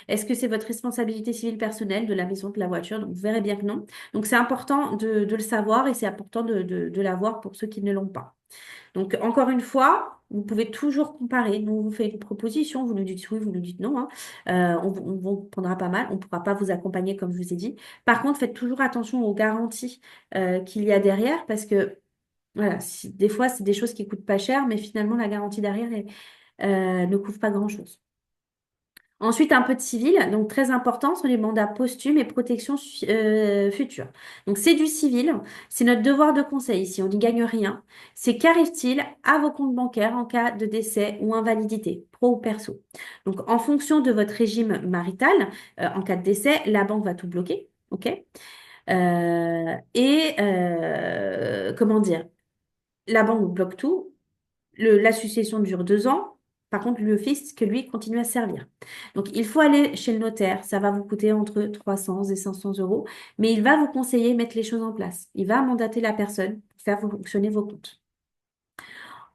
Est-ce que c'est votre responsabilité civile personnelle de la maison, de la voiture? Donc, vous verrez bien que non. Donc, c'est important de le savoir et c'est important de l'avoir pour ceux qui ne l'ont pas. Donc, encore une fois, vous pouvez toujours comparer. Nous, on vous fait une proposition, vous nous dites oui, vous nous dites non, hein. On vous prendra pas mal, on ne pourra pas vous accompagner comme je vous ai dit. Par contre, faites toujours attention aux garanties qu'il y a derrière parce que voilà, des fois, c'est des choses qui coûtent pas cher, mais finalement, la garantie derrière ne couvre pas grand-chose. Ensuite, un peu de civil, donc très important, sont les mandats posthumes et protection future. Donc c'est du civil, c'est notre devoir de conseil ici, on n'y gagne rien. C'est qu'arrive-t-il à vos comptes bancaires en cas de décès ou invalidité, pro ou perso? Donc en fonction de votre régime marital, en cas de décès, la banque va tout bloquer, ok? Comment dire? La banque bloque tout, la succession dure 2 ans. Par contre, le fisc, lui, continue à servir. Donc, il faut aller chez le notaire. Ça va vous coûter entre 300 et 500 euros. Mais il va vous conseiller de mettre les choses en place. Il va mandater la personne pour faire fonctionner vos comptes.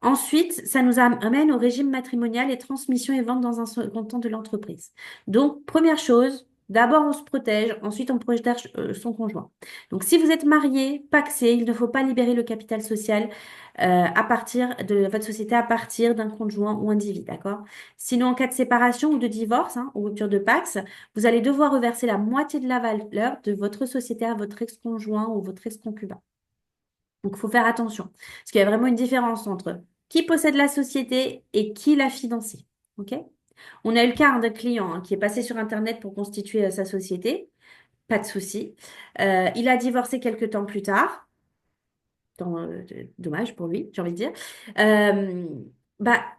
Ensuite, ça nous amène au régime matrimonial et transmission et vente dans un second temps de l'entreprise. Donc, première chose, d'abord on se protège, ensuite on protège son conjoint. Donc, si vous êtes marié, pacsé, il ne faut pas libérer le capital social à partir de votre société à partir d'un conjoint ou individu, d'accord? Sinon, en cas de séparation ou de divorce, hein, ou rupture de Pacs, vous allez devoir reverser la moitié de la valeur de votre société à votre ex-conjoint ou votre ex-concubin. Donc, il faut faire attention. Parce qu'il y a vraiment une différence entre qui possède la société et qui l'a financée. OK? On a eu le cas d'un client qui est passé sur Internet pour constituer sa société. Pas de souci. Il a divorcé quelques temps plus tard. Dommage pour lui, j'ai envie de dire. Euh,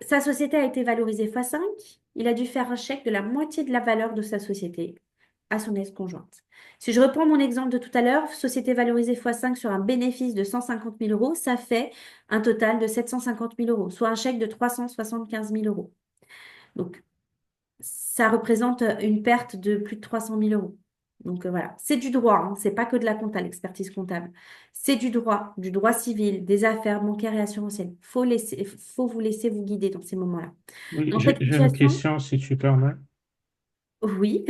Sa société a été valorisée x5. Il a dû faire un chèque de la moitié de la valeur de sa société à son ex-conjointe. Si je reprends mon exemple de tout à l'heure, société valorisée x5 sur un bénéfice de 150 000 euros, ça fait un total de 750 000 euros, soit un chèque de 375 000 euros. Donc, ça représente une perte de plus de 300 000 euros. Donc voilà, c'est du droit, hein, c'est pas que de la compta, l'expertise comptable. C'est du droit civil, des affaires bancaires et assurantielles. Faut vous laisser vous guider dans ces moments-là. Oui, Dans cette j'ai une situation, question, si tu permets. oui.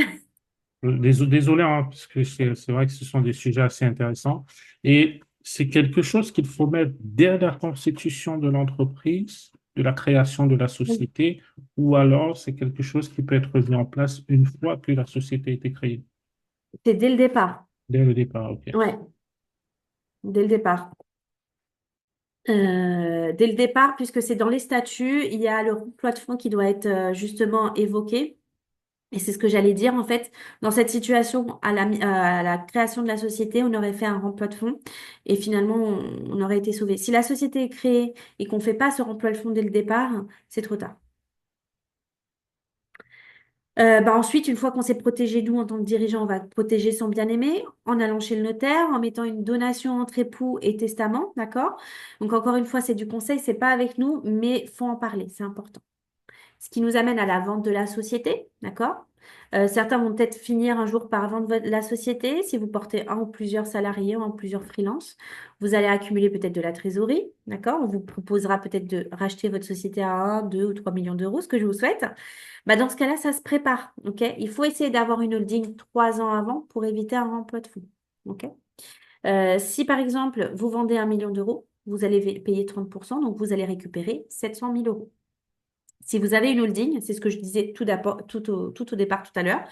Désolé, hein, parce que c'est vrai que ce sont des sujets assez intéressants. Et c'est quelque chose qu'il faut mettre dès la constitution de l'entreprise de la création de la société ou alors c'est quelque chose qui peut être mis en place une fois que la société a été créée, C'est dès le départ. dès le départ, ok. Ouais, dès le départ. Dès le départ, puisque c'est dans les statuts, il y a le emploi de fonds qui doit être justement évoqué. Et c'est ce que j'allais dire, en fait, dans cette situation, à la création de la société, on aurait fait un remploi de fonds et finalement, on aurait été sauvé. Si la société est créée et qu'on ne fait pas ce remploi de fonds dès le départ, c'est trop tard. Ensuite, une fois qu'on s'est protégé, nous, en tant que dirigeant, on va protéger son bien-aimé en allant chez le notaire, en mettant une donation entre époux et testament, d'accord? Donc, encore une fois, c'est du conseil, c'est pas avec nous, mais faut en parler, c'est important. Ce qui nous amène à la vente de la société, d'accord? Certains vont peut-être finir un jour par vendre la société. Si vous portez un ou plusieurs salariés ou un ou plusieurs freelances, vous allez accumuler peut-être de la trésorerie, d'accord? On vous proposera peut-être de racheter votre société à 1, 2 ou 3 millions d'euros, ce que je vous souhaite. Dans ce cas-là, ça se prépare, ok? Il faut essayer d'avoir une holding 3 ans avant pour éviter un remploi de fonds, ok? Si par exemple, vous vendez 1 million d'euros, vous allez payer 30%, donc vous allez récupérer 700 000 euros. Si vous avez une holding, c'est ce que je disais tout au départ tout à l'heure,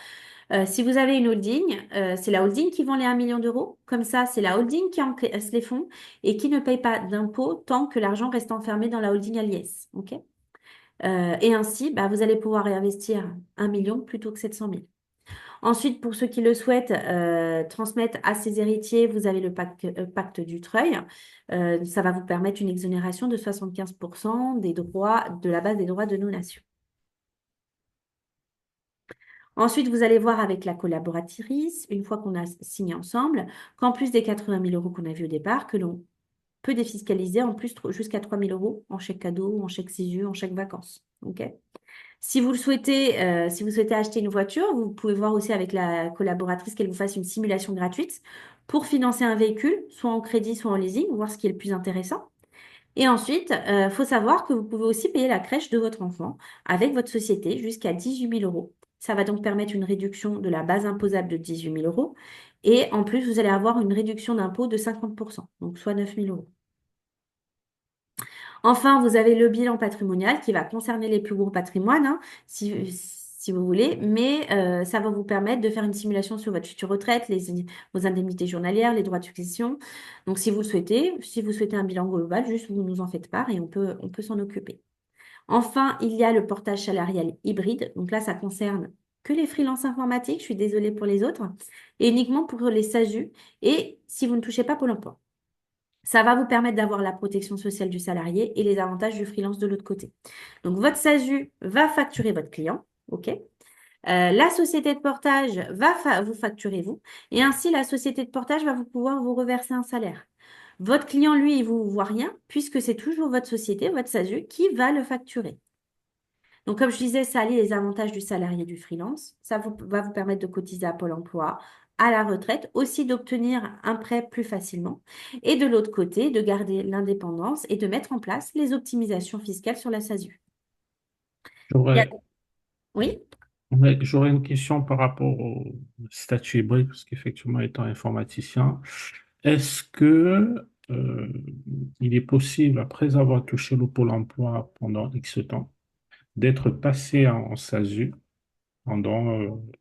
si vous avez une holding, c'est la holding qui vend les 1 million d'euros. Comme ça, c'est la holding qui encaisse les fonds et qui ne paye pas d'impôts tant que l'argent reste enfermé dans la holding à l'IS. Ok? Et ainsi, vous allez pouvoir réinvestir 1 million plutôt que 700 000. Ensuite, pour ceux qui le souhaitent, transmettre à ses héritiers, vous avez le pacte du Treuil. Ça va vous permettre une exonération de 75% des droits, de la base des droits de nos nations. Ensuite, vous allez voir avec la collaboratrice, une fois qu'on a signé ensemble, qu'en plus des 80 000 euros qu'on a vus au départ, que l'on peut défiscaliser en plus jusqu'à 3 000 euros en chèque cadeau, en chèque CESU, en chèque vacances. OK? Si vous le souhaitez, si vous souhaitez acheter une voiture, vous pouvez voir aussi avec la collaboratrice qu'elle vous fasse une simulation gratuite pour financer un véhicule, soit en crédit, soit en leasing, voir ce qui est le plus intéressant. Et ensuite, il faut savoir que vous pouvez aussi payer la crèche de votre enfant avec votre société jusqu'à 18 000 euros. Ça va donc permettre une réduction de la base imposable de 18 000 euros. Et en plus, vous allez avoir une réduction d'impôt de 50%, donc soit 9 000 euros. Enfin, vous avez le bilan patrimonial qui va concerner les plus gros patrimoines, hein, si vous voulez, mais ça va vous permettre de faire une simulation sur votre future retraite, vos indemnités journalières, les droits de succession. Donc, si vous le souhaitez, si vous souhaitez un bilan global, juste vous nous en faites part et on peut s'en occuper. Enfin, il y a le portage salarial hybride. Donc là, ça concerne que les freelances informatiques. Je suis désolée pour les autres. Et uniquement pour les SASU. Et si vous ne touchez pas Pôle emploi. Ça va vous permettre d'avoir la protection sociale du salarié et les avantages du freelance de l'autre côté. Donc, votre SASU va facturer votre client. OK? La société de portage va vous facturer vous. Et ainsi, la société de portage va pouvoir vous reverser un salaire. Votre client, lui, il ne vous voit rien puisque c'est toujours votre société, votre SASU, qui va le facturer. Donc, comme je disais, ça allie les avantages du salarié et du freelance. Ça va vous permettre de cotiser à Pôle emploi, à la retraite, aussi d'obtenir un prêt plus facilement. Et de l'autre côté, de garder l'indépendance et de mettre en place les optimisations fiscales sur la SASU. Il y a- J'aurais, Oui, j'aurais une question par rapport au statut hybride, parce qu'effectivement, étant informaticien, est-ce que il est possible, après avoir touché le Pôle emploi pendant X temps, d'être passé en SASU pendant,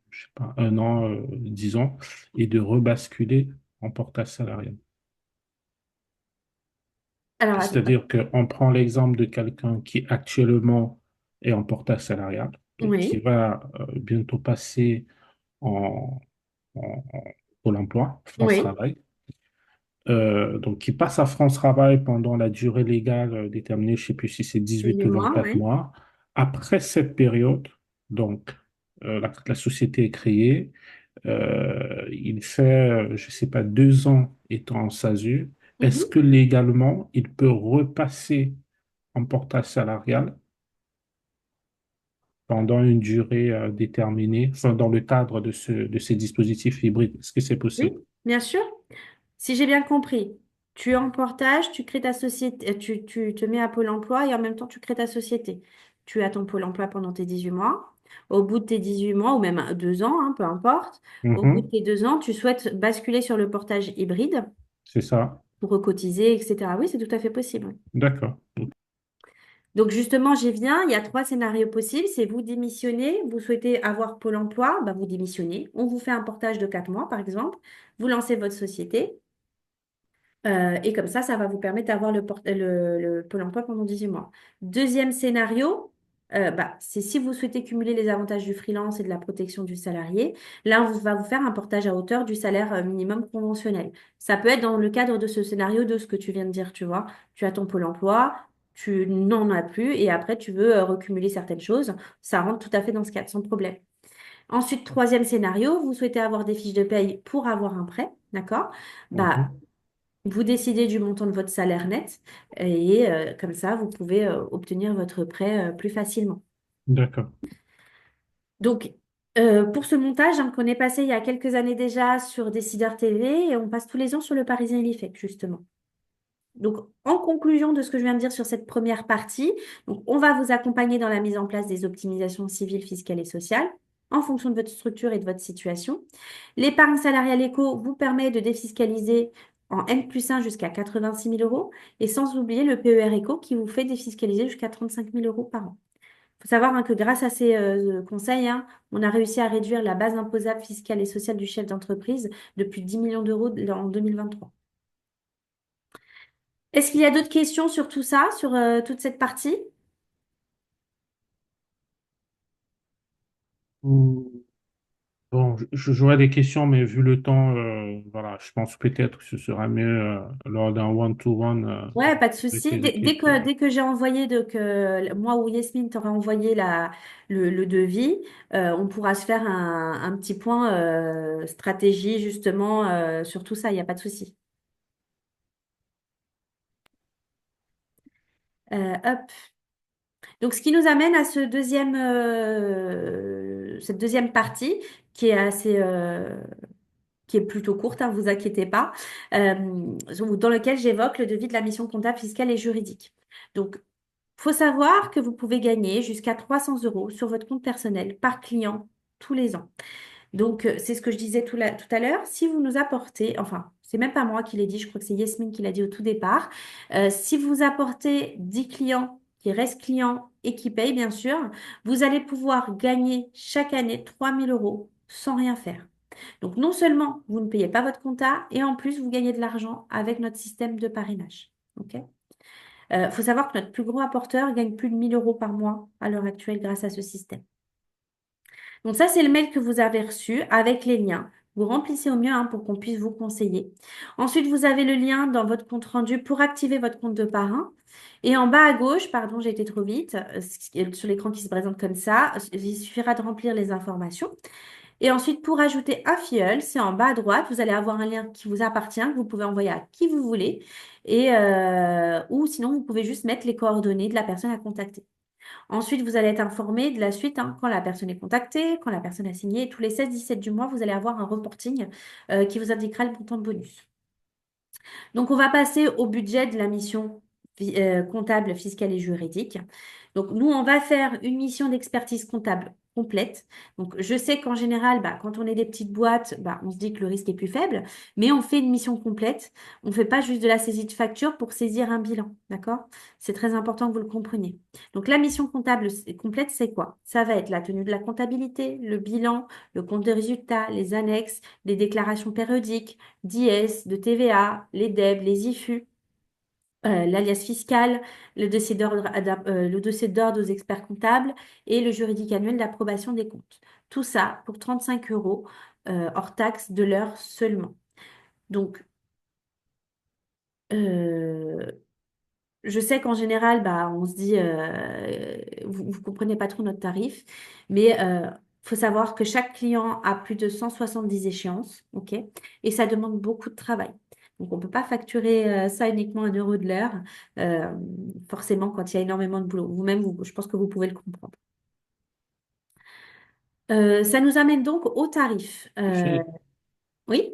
je sais pas, 1 an, 10 ans, et de rebasculer en portage salarial? alors C'est-à-dire qu'on prend l'exemple de quelqu'un qui actuellement est en portage salarial, donc qui oui. va bientôt passer en, en Pôle emploi, France Oui, Travail. Donc, qui passe à France Travail pendant la durée légale déterminée, je ne sais plus si c'est 18 18 ou mois, 24 oui. mois. Après cette période, donc, la société est créée, il fait, je ne sais pas, 2 ans étant en SASU. Est-ce Mhm. que légalement, il peut repasser en portage salarial pendant une durée déterminée, enfin, dans le cadre de ces dispositifs hybrides? Est-ce que c'est Oui, possible? bien sûr. Si j'ai bien compris, tu es en portage, tu crées ta société, tu te mets à Pôle emploi et en même temps tu crées ta société. Tu as ton Pôle emploi pendant tes 18 mois. Au bout de tes 18 mois, ou même 2 ans, hein, peu importe, au bout de Mhm, tes 2 ans, tu souhaites basculer sur le portage hybride c'est ça. pour recotiser, etc. Oui, c'est tout à fait possible. D'accord. Donc justement, j'y viens. Il y a trois scénarios possibles. C'est vous démissionnez, vous souhaitez avoir Pôle emploi, bah, vous démissionnez. On vous fait un portage de 4 mois, par exemple. Vous lancez votre société. Et comme ça va vous permettre d'avoir le Pôle emploi pendant 18 mois. Deuxième scénario, bah, c'est si vous souhaitez cumuler les avantages du freelance et de la protection du salarié. Là, on va vous faire un portage à hauteur du salaire minimum conventionnel. Ça peut être dans le cadre de ce scénario de ce que tu viens de dire, tu vois. Tu as ton Pôle emploi, tu n'en as plus et après tu veux recumuler certaines choses. Ça rentre tout à fait dans ce cadre, sans problème. Ensuite, troisième scénario, vous souhaitez avoir des fiches de paye pour avoir un prêt, d'accord? Bah, Mhm. vous décidez du montant de votre salaire net et comme ça, vous pouvez obtenir votre prêt plus facilement. D'accord. Donc, pour ce montage hein, qu'on est passé il y a quelques années déjà sur Décideur TV et on passe tous les ans sur le Parisien et l'IFEC, justement. Donc, en conclusion de ce que je viens de dire sur cette première partie, donc, on va vous accompagner dans la mise en place des optimisations civiles, fiscales et sociales en fonction de votre structure et de votre situation. L'épargne salariale éco vous permet de défiscaliser en N+1 jusqu'à 86 000 euros et sans oublier le PER éco qui vous fait défiscaliser jusqu'à 35 000 euros par an. Il faut savoir hein, que grâce à ces conseils, hein, on a réussi à réduire la base imposable fiscale et sociale du chef d'entreprise de plus de 10 millions d'euros en 2023. Est-ce qu'il y a d'autres questions sur tout ça, sur toute cette partie? Bon, j'aurais des questions, mais vu le temps, voilà, je pense peut-être que ce sera mieux lors d'un one-to-one Ouais, pas de avec souci. les équipes. Dès que j'ai envoyé, moi ou Yasmine t'auras envoyé le devis, on pourra se faire un petit point stratégie justement sur tout ça, il n'y a pas de souci. Hop. Donc, ce qui nous amène à cette deuxième partie qui est qui est plutôt courte, hein, vous inquiétez pas, dans lequel j'évoque le devis de la mission comptable, fiscale et juridique. Donc, faut savoir que vous pouvez gagner jusqu'à 300 euros sur votre compte personnel par client tous les ans. Donc, c'est ce que je disais tout à l'heure. Si vous nous apportez, enfin, c'est même pas moi qui l'ai dit, je crois que c'est Yasmine qui l'a dit au tout départ. Si vous apportez 10 clients qui restent clients et qui payent, bien sûr, vous allez pouvoir gagner chaque année 3 000 euros sans rien faire. Donc, non seulement vous ne payez pas votre compta, et en plus, vous gagnez de l'argent avec notre système de parrainage. OK? Faut savoir que notre plus gros apporteur gagne plus de 1 000 euros par mois à l'heure actuelle grâce à ce système. Donc ça, c'est le mail que vous avez reçu avec les liens. Vous remplissez au mieux hein, pour qu'on puisse vous conseiller. Ensuite, vous avez le lien dans votre compte rendu pour activer votre compte de parrain. Et en bas à gauche, pardon, j'ai été trop vite, sur l'écran qui se présente comme ça, il suffira de remplir les informations. Et ensuite, pour ajouter un filleul, c'est en bas à droite, vous allez avoir un lien qui vous appartient, que vous pouvez envoyer à qui vous voulez. Ou sinon, vous pouvez juste mettre les coordonnées de la personne à contacter. Ensuite, vous allez être informé de la suite hein, quand la personne est contactée, quand la personne a signé. Et tous les 16-17 du mois, vous allez avoir un reporting qui vous indiquera le montant de bonus. Donc, on va passer au budget de la mission comptable, fiscale et juridique. Donc, nous, on va faire une mission d'expertise comptable complète. Donc, je sais qu'en général, bah, quand on est des petites boîtes, bah, on se dit que le risque est plus faible, mais on fait une mission complète. On ne fait pas juste de la saisie de facture pour saisir un bilan, d'accord? C'est très important que vous le compreniez. Donc, la mission comptable complète, c'est quoi? Ça va être la tenue de la comptabilité, le bilan, le compte de résultats, les annexes, les déclarations périodiques, d'IS, de TVA, les DEB, les IFU, l'alias fiscal, le dossier d'ordre aux experts comptables et le juridique annuel d'approbation des comptes. Tout ça pour 35 euros hors taxe de l'heure seulement. Donc, euh, je sais qu'en général, bah, on se dit, vous ne comprenez pas trop notre tarif, mais faut savoir que chaque client a plus de 170 échéances, ok? Et ça demande beaucoup de travail. Donc, on ne peut pas facturer ça uniquement 1 euro de l'heure, euh, forcément quand il y a énormément de boulot. Vous-même, je pense que vous pouvez le comprendre. Ça nous amène donc au tarif. J'ai- Oui?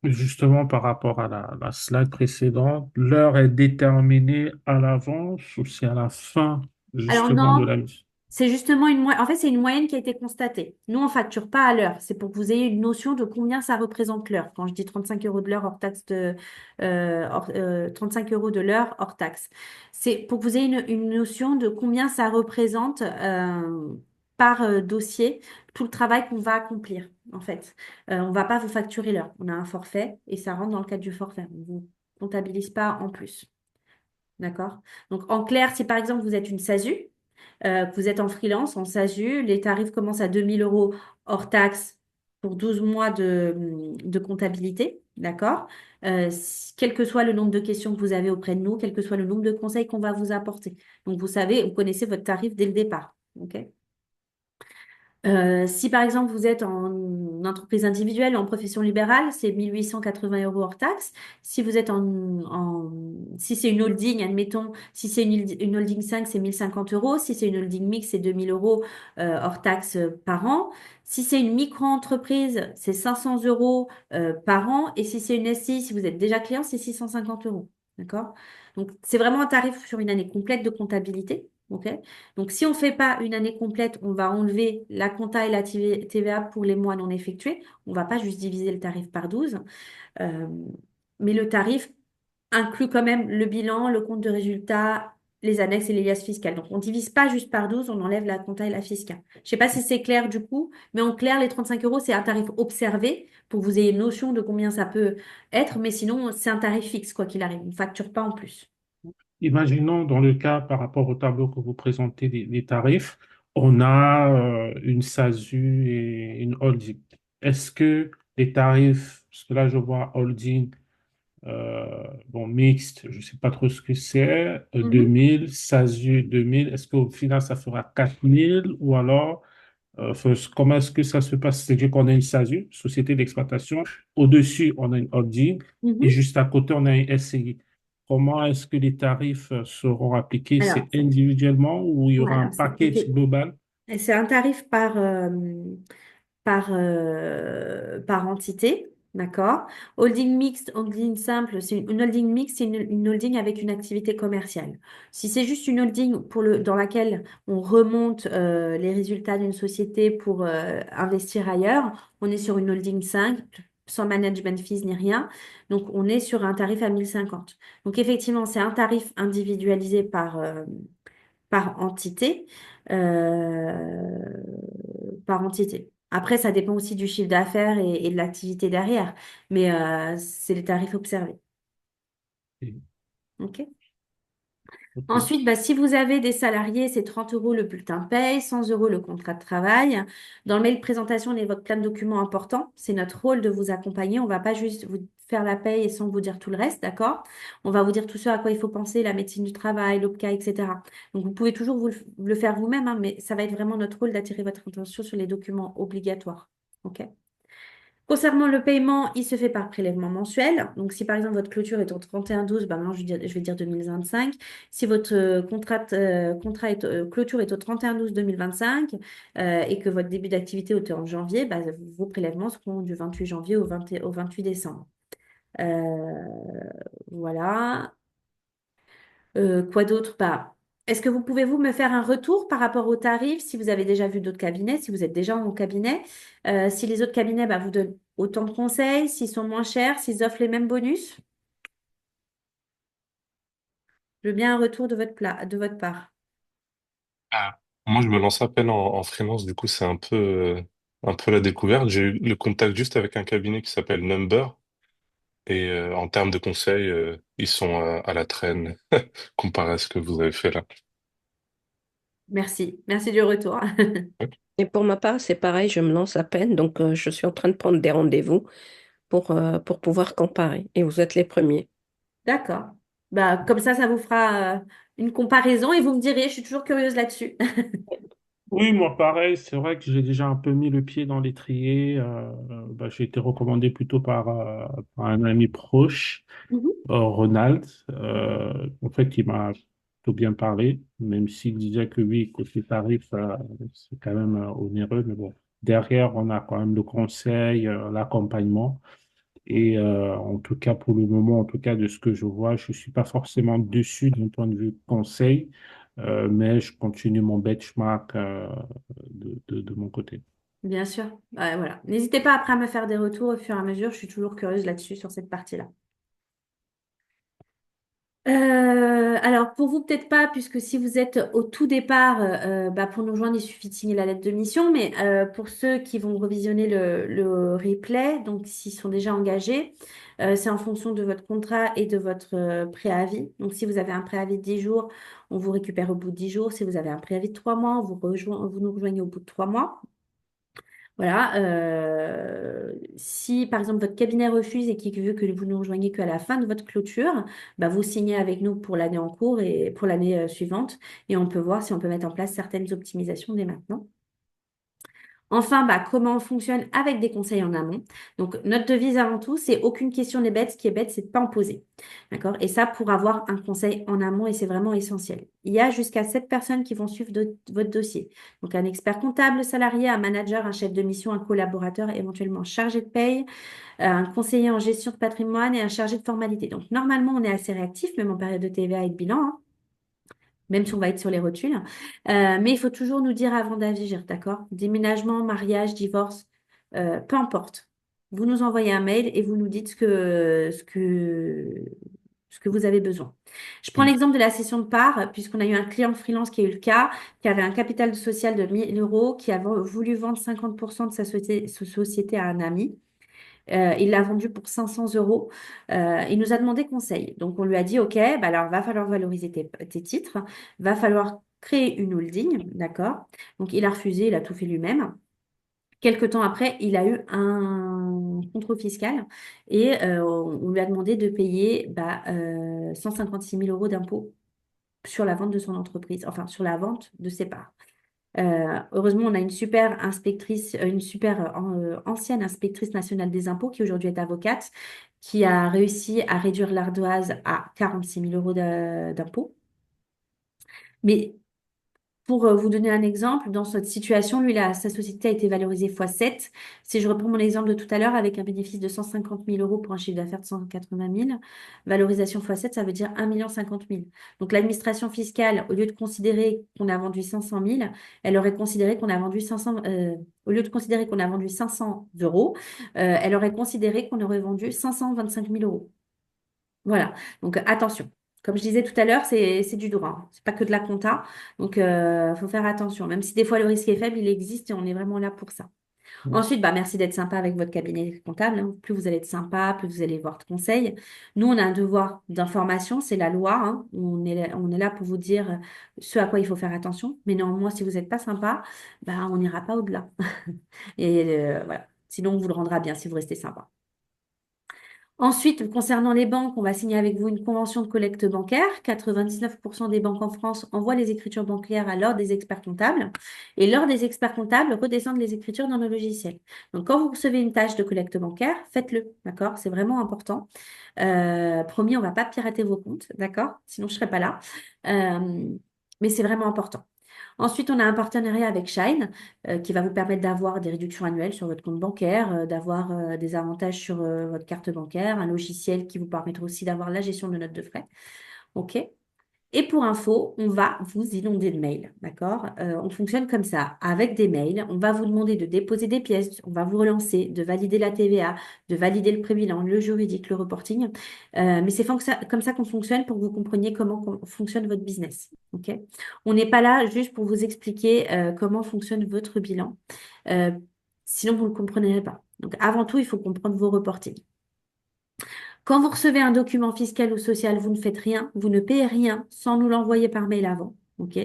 Justement, par rapport à la slide précédente, l'heure est déterminée à l'avance ou c'est à la fin Alors justement de non, la mission? C'est justement une moyenne. En fait, c'est une moyenne qui a été constatée. Nous, on facture pas à l'heure. C'est pour que vous ayez une notion de combien ça représente l'heure. Quand je dis 35 euros de l'heure hors taxe 35 euros de l'heure hors taxe. C'est pour que vous ayez une notion de combien ça représente par dossier tout le travail qu'on va accomplir, en fait. On va pas vous facturer l'heure. On a un forfait et ça rentre dans le cadre du forfait. On vous comptabilise pas en plus. D'accord? Donc, en clair, si par exemple vous êtes une SASU, que vous êtes en freelance, en SASU, les tarifs commencent à 2 000 € hors taxe pour 12 mois de comptabilité, d'accord? Quel que soit le nombre de questions que vous avez auprès de nous, quel que soit le nombre de conseils qu'on va vous apporter. Donc, vous savez, vous connaissez votre tarif dès le départ, ok? Si par exemple vous êtes en entreprise individuelle ou en profession libérale, c'est 1 880 € hors taxe. Si vous êtes si c'est une holding, admettons, si c'est une holding 5, c'est 1 050 €. Si c'est une holding mixte, c'est 2 000 € hors taxe par an. Si c'est une micro-entreprise, c'est 500 € par an. Et si c'est une SCI, si vous êtes déjà client, c'est 650 €. D'accord? Donc c'est vraiment un tarif sur une année complète de comptabilité. OK? Donc, si on ne fait pas une année complète, on va enlever la compta et la TVA pour les mois non effectués. On ne va pas juste diviser le tarif par 12. Euh, mais le tarif inclut quand même le bilan, le compte de résultat, les annexes et les liasses fiscales. Donc, on ne divise pas juste par 12, on enlève la compta et la fiscale. Je ne sais pas si c'est clair du coup, mais en clair, les 35 euros, c'est un tarif observé pour que vous ayez une notion de combien ça peut être. Mais sinon, c'est un tarif fixe, quoi qu'il arrive. On ne facture pas en plus. Imaginons dans le cas par rapport au tableau que vous présentez des tarifs, on a une SASU et une holding. Est-ce que les tarifs, parce que là je vois holding, bon, mixte, je ne sais pas trop ce que c'est, Mhm. 2000, SASU 2000, est-ce qu'au final ça fera 4000 ou alors comment est-ce que ça se passe? C'est-à-dire qu'on a une SASU, société d'exploitation, au-dessus, on a une holding et Mhm. juste à côté, on a une SCI. Comment est-ce que les tarifs seront appliqués? Alors, C'est individuellement ou il y ouais, aura un alors package global? c'est un tarif par entité, d'accord? Holding mixte, holding simple, c'est une holding mixte, c'est une holding avec une activité commerciale. Si c'est juste une holding dans laquelle on remonte les résultats d'une société pour investir ailleurs, on est sur une holding 5, sans management fees ni rien. Donc, on est sur un tarif à 1 050. Donc, effectivement, c'est un tarif individualisé par entité. Par entité. Après, ça dépend aussi du chiffre d'affaires et de l'activité derrière, mais c'est les tarifs observés. Et- OK? OK. Ensuite, bah, si vous avez des salariés, c'est 30 € le bulletin de paye, 100 € le contrat de travail. Dans le mail de présentation, on évoque plein de documents importants. C'est notre rôle de vous accompagner. On ne va pas juste vous faire la paye et sans vous dire tout le reste, d'accord? On va vous dire tout ce à quoi il faut penser, la médecine du travail, l'OPCA, etc. Donc, vous pouvez toujours le faire vous-même, hein, mais ça va être vraiment notre rôle d'attirer votre attention sur les documents obligatoires. OK? Concernant le paiement, il se fait par prélèvement mensuel. Donc, si par exemple votre clôture est au 31/12, ben maintenant je vais dire 2025. Si votre clôture est au 31/12/2025 et que votre début d'activité était en janvier, ben, vos prélèvements seront du 28 janvier au 28 décembre. Euh, voilà. Quoi d'autre? Bah, est-ce que vous pouvez-vous me faire un retour par rapport aux tarifs si vous avez déjà vu d'autres cabinets, si vous êtes déjà en cabinet, si les autres cabinets bah, vous donnent autant de conseils, s'ils sont moins chers, s'ils offrent les mêmes bonus? Je veux bien un retour de votre part. Ah, moi, je me lance à peine en freelance, du coup, c'est un peu la découverte. J'ai eu le contact juste avec un cabinet qui s'appelle Number, et en termes de conseils, ils sont à la traîne comparé à ce que vous avez fait là. Merci. Merci du retour. Et pour ma part, c'est pareil, je me lance à peine, donc je suis en train de prendre des rendez-vous pour pouvoir comparer. Et vous êtes les premiers. D'accord. Bah, comme ça vous fera une comparaison et vous me direz, je suis toujours curieuse là-dessus. Oui, moi pareil, c'est vrai que j'ai déjà un peu mis le pied dans l'étrier. Bah, j'ai été recommandé plutôt par un ami proche. Mhm. Ronald, en fait, il m'a plutôt bien parlé, même s'il disait que oui, côté tarif, c'est quand même onéreux, mais bon, derrière, on a quand même le conseil, l'accompagnement. Et en tout cas, pour le moment, en tout cas, de ce que je vois, je suis pas forcément dessus d'un point de vue conseil, mais je continue mon benchmark de mon côté. Bien sûr. Ouais, voilà. N'hésitez pas après à me faire des retours au fur et à mesure. Je suis toujours curieuse là-dessus, sur cette partie-là. Alors pour vous peut-être pas, puisque si vous êtes au tout départ, bah, pour nous rejoindre, il suffit de signer la lettre de mission. Mais pour ceux qui vont revisionner le replay, donc s'ils sont déjà engagés, c'est en fonction de votre contrat et de votre préavis. Donc si vous avez un préavis de 10 jours, on vous récupère au bout de 10 jours. Si vous avez un préavis de 3 mois, vous nous rejoignez au bout de 3 mois. Voilà. Si par exemple votre cabinet refuse et qu'il veut que vous nous rejoigniez qu'à la fin de votre clôture, bah, vous signez avec nous pour l'année en cours et pour l'année suivante et on peut voir si on peut mettre en place certaines optimisations dès maintenant. Enfin, bah, comment on fonctionne avec des conseils en amont. Donc, notre devise avant tout, c'est aucune question n'est bête. Ce qui est bête, c'est de pas en poser. D'accord? Et ça, pour avoir un conseil en amont, et c'est vraiment essentiel. Il y a jusqu'à 7 personnes qui vont suivre votre dossier. Donc, un expert comptable salarié, un manager, un chef de mission, un collaborateur, éventuellement chargé de paye, un conseiller en gestion de patrimoine et un chargé de formalité. Donc, normalement, on est assez réactif, même en période de TVA et de bilan, hein, même si on va être sur les rotules. Mais il faut toujours nous dire avant d'agir, d'accord? Déménagement, mariage, divorce, peu importe. Vous nous envoyez un mail et vous nous dites ce que vous avez besoin. Je prends Mm. l'exemple de la cession de parts, puisqu'on a eu un client freelance qui a eu le cas, qui avait un capital social de 1000 euros, qui a voulu vendre 50% de sa société à un ami. Il l'a vendu pour 500 euros. Il nous a demandé conseil. Donc, on lui a dit, OK, bah alors, va falloir valoriser tes titres. Va falloir créer une holding. D'accord? Donc, il a refusé. Il a tout fait lui-même. Quelque temps après, il a eu un contrôle fiscal et on lui a demandé de payer 156 000 euros d'impôts sur la vente de son entreprise, enfin sur la vente de ses parts. Heureusement, on a une super inspectrice, une super ancienne inspectrice nationale des impôts qui aujourd'hui est avocate, qui a réussi à réduire l'ardoise à 46 000 euros d'impôts. Mais pour vous donner un exemple, dans cette situation, lui, sa société a été valorisée x7. Si je reprends mon exemple de tout à l'heure, avec un bénéfice de 150 000 euros pour un chiffre d'affaires de 180 000, valorisation x7, ça veut dire 1 50 000. Donc l'administration fiscale, au lieu de considérer qu'on a vendu 500 000, elle aurait considéré qu'on a vendu 500, au lieu de considérer qu'on a vendu 500 euros, elle aurait considéré qu'on aurait vendu 525 000 euros. Voilà, donc attention. Comme je disais tout à l'heure, c'est du droit, hein. C'est pas que de la compta. Donc, faut faire attention. Même si des fois le risque est faible, il existe et on est vraiment là pour ça. Ensuite, bah, merci d'être sympa avec votre cabinet comptable, hein. Plus vous allez être sympa, plus vous allez voir de conseils. Nous, on a un devoir d'information, c'est la loi, hein. On est là pour vous dire ce à quoi il faut faire attention. Mais néanmoins, si vous n'êtes pas sympa, bah, on n'ira pas au-delà. Et voilà. Sinon, on vous le rendra bien si vous restez sympa. Ensuite, concernant les banques, on va signer avec vous une convention de collecte bancaire. 99% des banques en France envoient les écritures bancaires à l'ordre des experts comptables. Et l'ordre des experts comptables redescendent les écritures dans nos logiciels. Donc, quand vous recevez une tâche de collecte bancaire, faites-le, d'accord? C'est vraiment important. Promis, on ne va pas pirater vos comptes, d'accord? Sinon, je ne serai pas là. Mais c'est vraiment important. Ensuite, on a un partenariat avec Shine qui va vous permettre d'avoir des réductions annuelles sur votre compte bancaire, d'avoir des avantages sur votre carte bancaire, un logiciel qui vous permettra aussi d'avoir la gestion de notes de frais. OK? Et pour info, on va vous inonder de mails, d'accord? On fonctionne comme ça, avec des mails. On va vous demander de déposer des pièces, on va vous relancer, de valider la TVA, de valider le prébilan, le juridique, le reporting. Mais c'est comme ça qu'on fonctionne pour que vous compreniez comment fonctionne votre business, ok? On n'est pas là juste pour vous expliquer comment fonctionne votre bilan. Euh, Sinon, vous ne le comprendrez pas. Donc, avant tout, il faut comprendre vos reportings. Quand vous recevez un document fiscal ou social, vous ne faites rien, vous ne payez rien sans nous l'envoyer par mail avant. OK.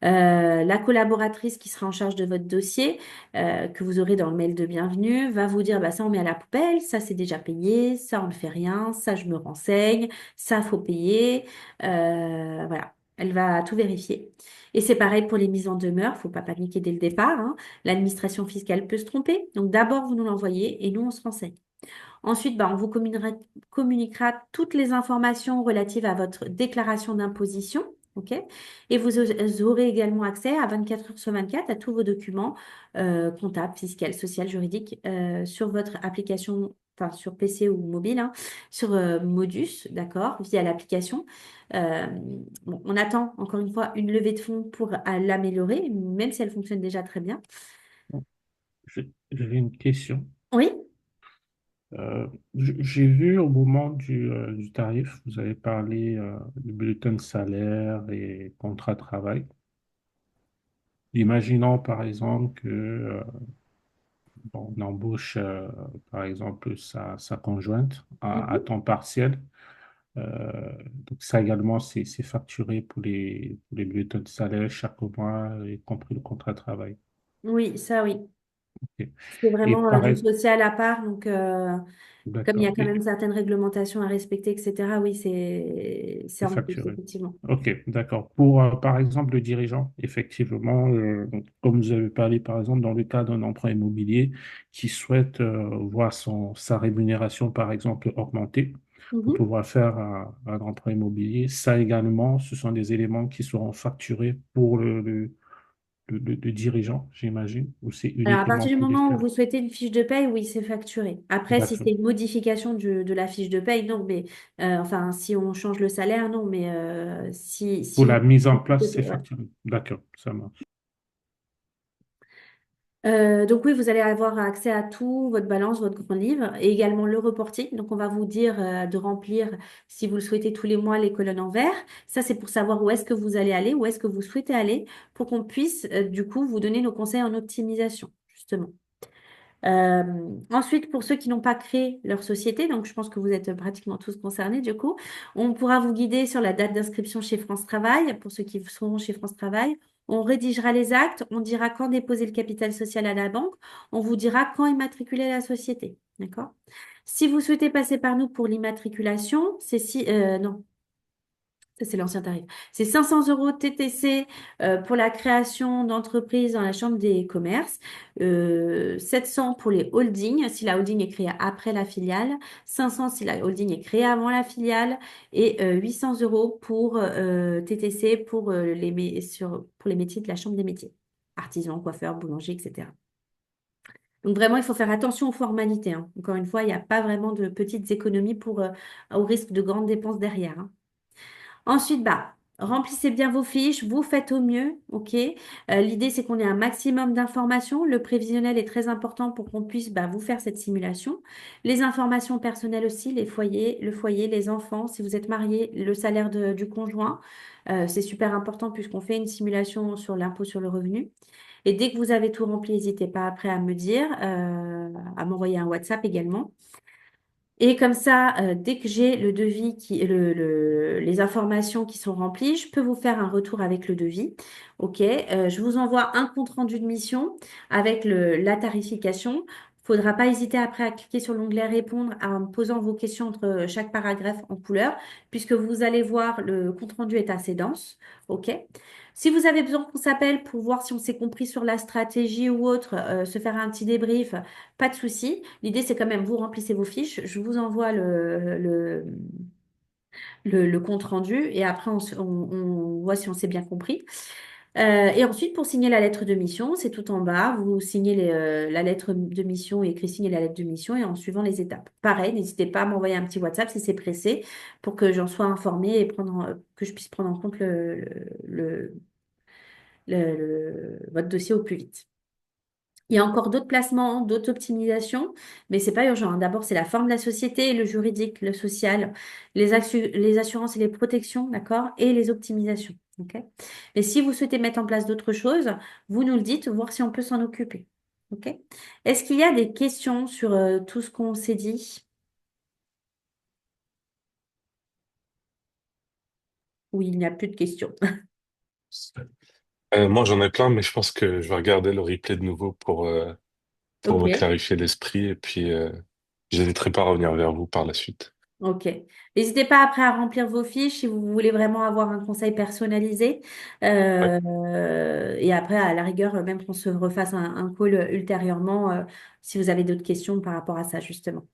La collaboratrice qui sera en charge de votre dossier, que vous aurez dans le mail de bienvenue, va vous dire, bah, ça on met à la poubelle, ça c'est déjà payé, ça on ne fait rien, ça je me renseigne, ça faut payer. Voilà. Elle va tout vérifier. Et c'est pareil pour les mises en demeure, faut pas paniquer dès le départ, hein. L'administration fiscale peut se tromper. Donc d'abord, vous nous l'envoyez et nous, on se renseigne. Ensuite, bah, on vous communiquera toutes les informations relatives à votre déclaration d'imposition. OK? Et vous aurez également accès à 24 heures sur 24 à tous vos documents comptables, fiscaux, sociaux, juridiques sur votre application enfin, sur PC ou mobile, hein, sur Modus, d'accord, via l'application. Euh, bon, on attend encore une fois une levée de fonds pour l'améliorer, même si elle fonctionne déjà très bien. J'avais une question. Oui. J'ai vu au moment du tarif, vous avez parlé du bulletin de salaire et contrat de travail. Imaginons par exemple que bon, on embauche par exemple sa conjointe à Mhm. temps partiel. Donc ça également, c'est facturé pour les bulletins de salaire chaque mois, y compris le contrat de travail. Oui, ça oui. Ok. C'est Et vraiment du pareil, social à part, donc comme il y a d'accord. quand même certaines réglementations à respecter, etc., oui, c'est C'est en plus, facturé. effectivement. Ok, d'accord. Pour, par exemple, le dirigeant, effectivement, comme vous avez parlé, par exemple, dans le cas d'un emprunt immobilier qui souhaite voir sa rémunération, par exemple, augmenter pour Mhm. pouvoir faire un emprunt immobilier, ça également, ce sont des éléments qui seront facturés pour le dirigeant, j'imagine, ou c'est Alors, à uniquement partir du pour moment où l'extérieur. vous souhaitez une fiche de paye, oui, c'est facturé. Après, si c'est D'accord. une modification de la fiche de paye, non, mais enfin, si on change le salaire, non, mais si Pour on... la mise en place, c'est facturé. D'accord, ça marche. Donc oui, vous allez avoir accès à tout, votre balance, votre grand livre, et également le reporting. Donc on va vous dire de remplir, si vous le souhaitez, tous les mois les colonnes en vert. Ça, c'est pour savoir où est-ce que vous allez aller, où est-ce que vous souhaitez aller, pour qu'on puisse du coup vous donner nos conseils en optimisation, justement. Euh, Ensuite, pour ceux qui n'ont pas créé leur société, donc je pense que vous êtes pratiquement tous concernés du coup, on pourra vous guider sur la date d'inscription chez France Travail, pour ceux qui seront chez France Travail. On rédigera les actes, on dira quand déposer le capital social à la banque, on vous dira quand immatriculer la société. D'accord? Si vous souhaitez passer par nous pour l'immatriculation, c'est si, non, ça, c'est l'ancien tarif. C'est 500 euros TTC pour la création d'entreprise dans la Chambre des commerces, 700 pour les holdings, si la holding est créée après la filiale, 500 si la holding est créée avant la filiale, et 800 euros pour TTC pour, pour les métiers de la Chambre des métiers, artisans, coiffeurs, boulangers, etc. Donc vraiment, il faut faire attention aux formalités, hein. Encore une fois, il n'y a pas vraiment de petites économies au risque de grandes dépenses derrière, hein. Ensuite, bah, remplissez bien vos fiches, vous faites au mieux, ok? L'idée, c'est qu'on ait un maximum d'informations. Le prévisionnel est très important pour qu'on puisse bah, vous faire cette simulation. Les informations personnelles aussi, les foyers, le foyer, les enfants, si vous êtes marié, le salaire du conjoint. C'est super important puisqu'on fait une simulation sur l'impôt sur le revenu. Et dès que vous avez tout rempli, n'hésitez pas après à me dire, à m'envoyer un WhatsApp également. Et comme ça, dès que j'ai le devis les informations qui sont remplies, je peux vous faire un retour avec le devis. OK. Je vous envoie un compte-rendu de mission avec la tarification. Faudra pas hésiter après à cliquer sur l'onglet répondre en me posant vos questions entre chaque paragraphe en couleur, puisque vous allez voir, le compte-rendu est assez dense. OK. Si vous avez besoin qu'on s'appelle pour voir si on s'est compris sur la stratégie ou autre, se faire un petit débrief, pas de souci. L'idée, c'est quand même, vous remplissez vos fiches, je vous envoie le compte rendu et après, on voit si on s'est bien compris. Et ensuite, pour signer la lettre de mission, c'est tout en bas. Vous signez la lettre de mission et écrit signer la lettre de mission et en suivant les étapes. Pareil, n'hésitez pas à m'envoyer un petit WhatsApp si c'est pressé pour que j'en sois informée et que je puisse prendre en compte votre dossier au plus vite. Il y a encore d'autres placements, d'autres optimisations, mais c'est pas urgent, hein. D'abord, c'est la forme de la société, le juridique, le social, les assurances et les protections, d'accord, et les optimisations. Ok. Mais si vous souhaitez mettre en place d'autres choses, vous nous le dites, voir si on peut s'en occuper. Ok. Est-ce qu'il y a des questions sur tout ce qu'on s'est dit? Oui, il n'y a plus de questions. Moi, j'en ai plein, mais je pense que je vais regarder le replay de nouveau pour me Ok. clarifier l'esprit et puis j'hésiterai pas à revenir vers vous par la suite. Ok. N'hésitez pas après à remplir vos fiches si vous voulez vraiment avoir un conseil personnalisé. Ouais, Et après, à la rigueur, même qu'on se refasse un call ultérieurement si vous avez d'autres questions par rapport à ça, justement.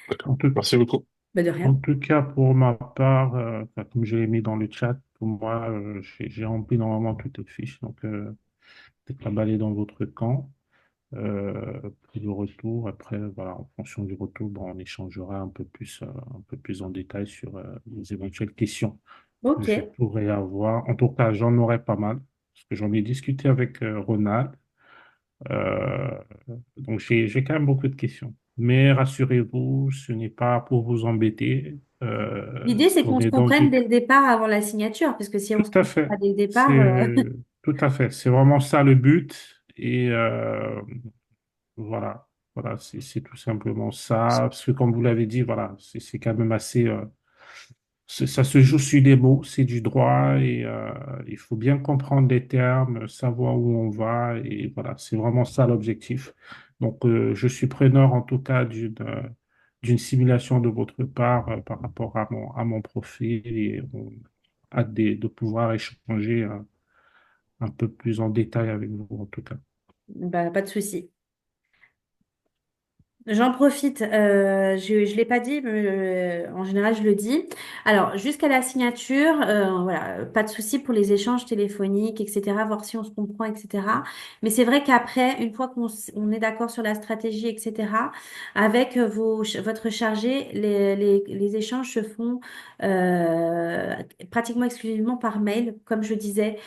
En d'accord. tout, Merci beaucoup. Bah, de en rien. tout cas, pour ma part, enfin, comme je l'ai mis dans le chat, pour moi, j'ai rempli normalement toutes les fiches, donc peut-être la balle est dans votre camp. pour le retour. Après, voilà, en fonction du retour, bon, on échangera un peu plus en détail sur les éventuelles questions que Ok. je pourrais avoir. En tout cas, j'en aurai pas mal, parce que j'en ai discuté avec Ronald. Euh, donc, j'ai quand même beaucoup de questions. Mais rassurez-vous, ce n'est pas pour vous embêter. L'idée, c'est On qu'on se est dans comprenne une... dès le départ avant la signature, parce que si on Tout se à comprend fait. pas dès le départ, C'est tout à fait. C'est vraiment ça le but. Et voilà. Voilà, c'est tout simplement ça. Parce que comme vous l'avez dit, voilà, c'est quand même assez... ça se joue sur des mots, c'est du droit et il faut bien comprendre les termes, savoir où on va et voilà, c'est vraiment ça l'objectif. Donc, je suis preneur en tout cas d'une simulation de votre part par rapport à mon profil et on a hâte de pouvoir échanger un peu plus en détail avec vous en tout cas. bah, pas de souci. J'en profite, je ne l'ai pas dit, mais en général je le dis. Alors, jusqu'à la signature, voilà, pas de souci pour les échanges téléphoniques, etc., voir si on se comprend, etc. Mais c'est vrai qu'après, une fois on est d'accord sur la stratégie, etc., avec votre chargé, les échanges se font euh, pratiquement exclusivement par mail, comme je disais,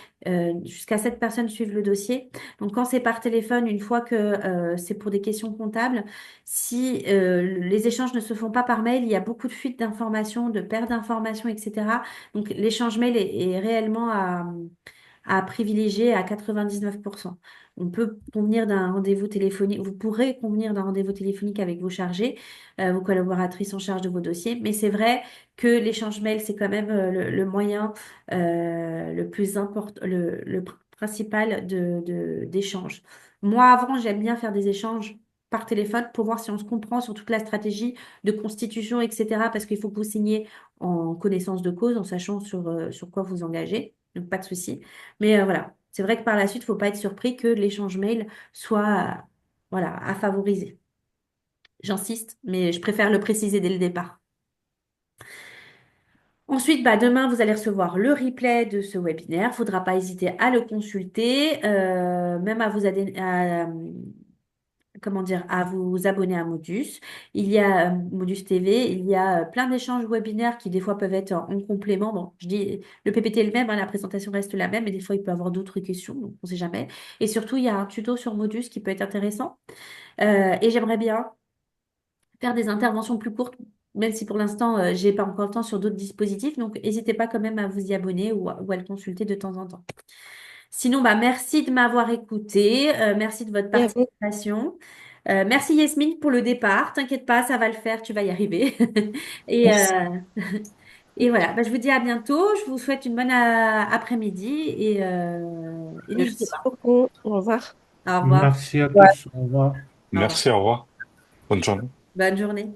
jusqu'à 7 personnes suivent le dossier. Donc, quand c'est par téléphone, une fois que c'est pour des questions comptables, si les échanges ne se font pas par mail, il y a beaucoup de fuites d'informations, de pertes d'informations, etc. Donc l'échange mail est réellement à privilégier à 99%. On peut convenir d'un rendez-vous téléphonique, vous pourrez convenir d'un rendez-vous téléphonique avec vos chargés, vos collaboratrices en charge de vos dossiers, mais c'est vrai que l'échange mail, c'est quand même le moyen le plus important, principal d'échange. Moi, avant, j'aime bien faire des échanges par téléphone pour voir si on se comprend sur toute la stratégie de constitution, etc. Parce qu'il faut que vous signiez en connaissance de cause, en sachant sur quoi vous engagez. Donc, pas de souci. Mais voilà, c'est vrai que par la suite, il ne faut pas être surpris que l'échange mail soit voilà, à favoriser. J'insiste, mais je préfère le préciser dès le départ. Ensuite, bah, demain, vous allez recevoir le replay de ce webinaire. Il ne faudra pas hésiter à le consulter, même à comment dire, à vous abonner à Modus. Il y a Modus TV, il y a plein d'échanges webinaires qui des fois peuvent être en complément. Bon, je dis, le PPT est le même, hein, la présentation reste la même, mais des fois il peut y avoir d'autres questions, donc on ne sait jamais. Et surtout, il y a un tuto sur Modus qui peut être intéressant. Et j'aimerais bien faire des interventions plus courtes, même si pour l'instant, j'ai pas encore le temps sur d'autres dispositifs. Donc, n'hésitez pas quand même à vous y abonner ou à le consulter de temps en temps. Sinon, bah, merci de m'avoir écouté. Merci de votre Et à vous. participation. Merci Yasmine pour le départ. T'inquiète pas, ça va le faire, tu vas y arriver. Et, Merci. et voilà, bah, je vous dis à bientôt. Je vous souhaite une bonne après-midi et n'hésitez Merci pas. beaucoup. Au revoir. Au revoir. Merci à tous. Au revoir. Au revoir. Merci, au revoir. Bonne journée. Bonne journée.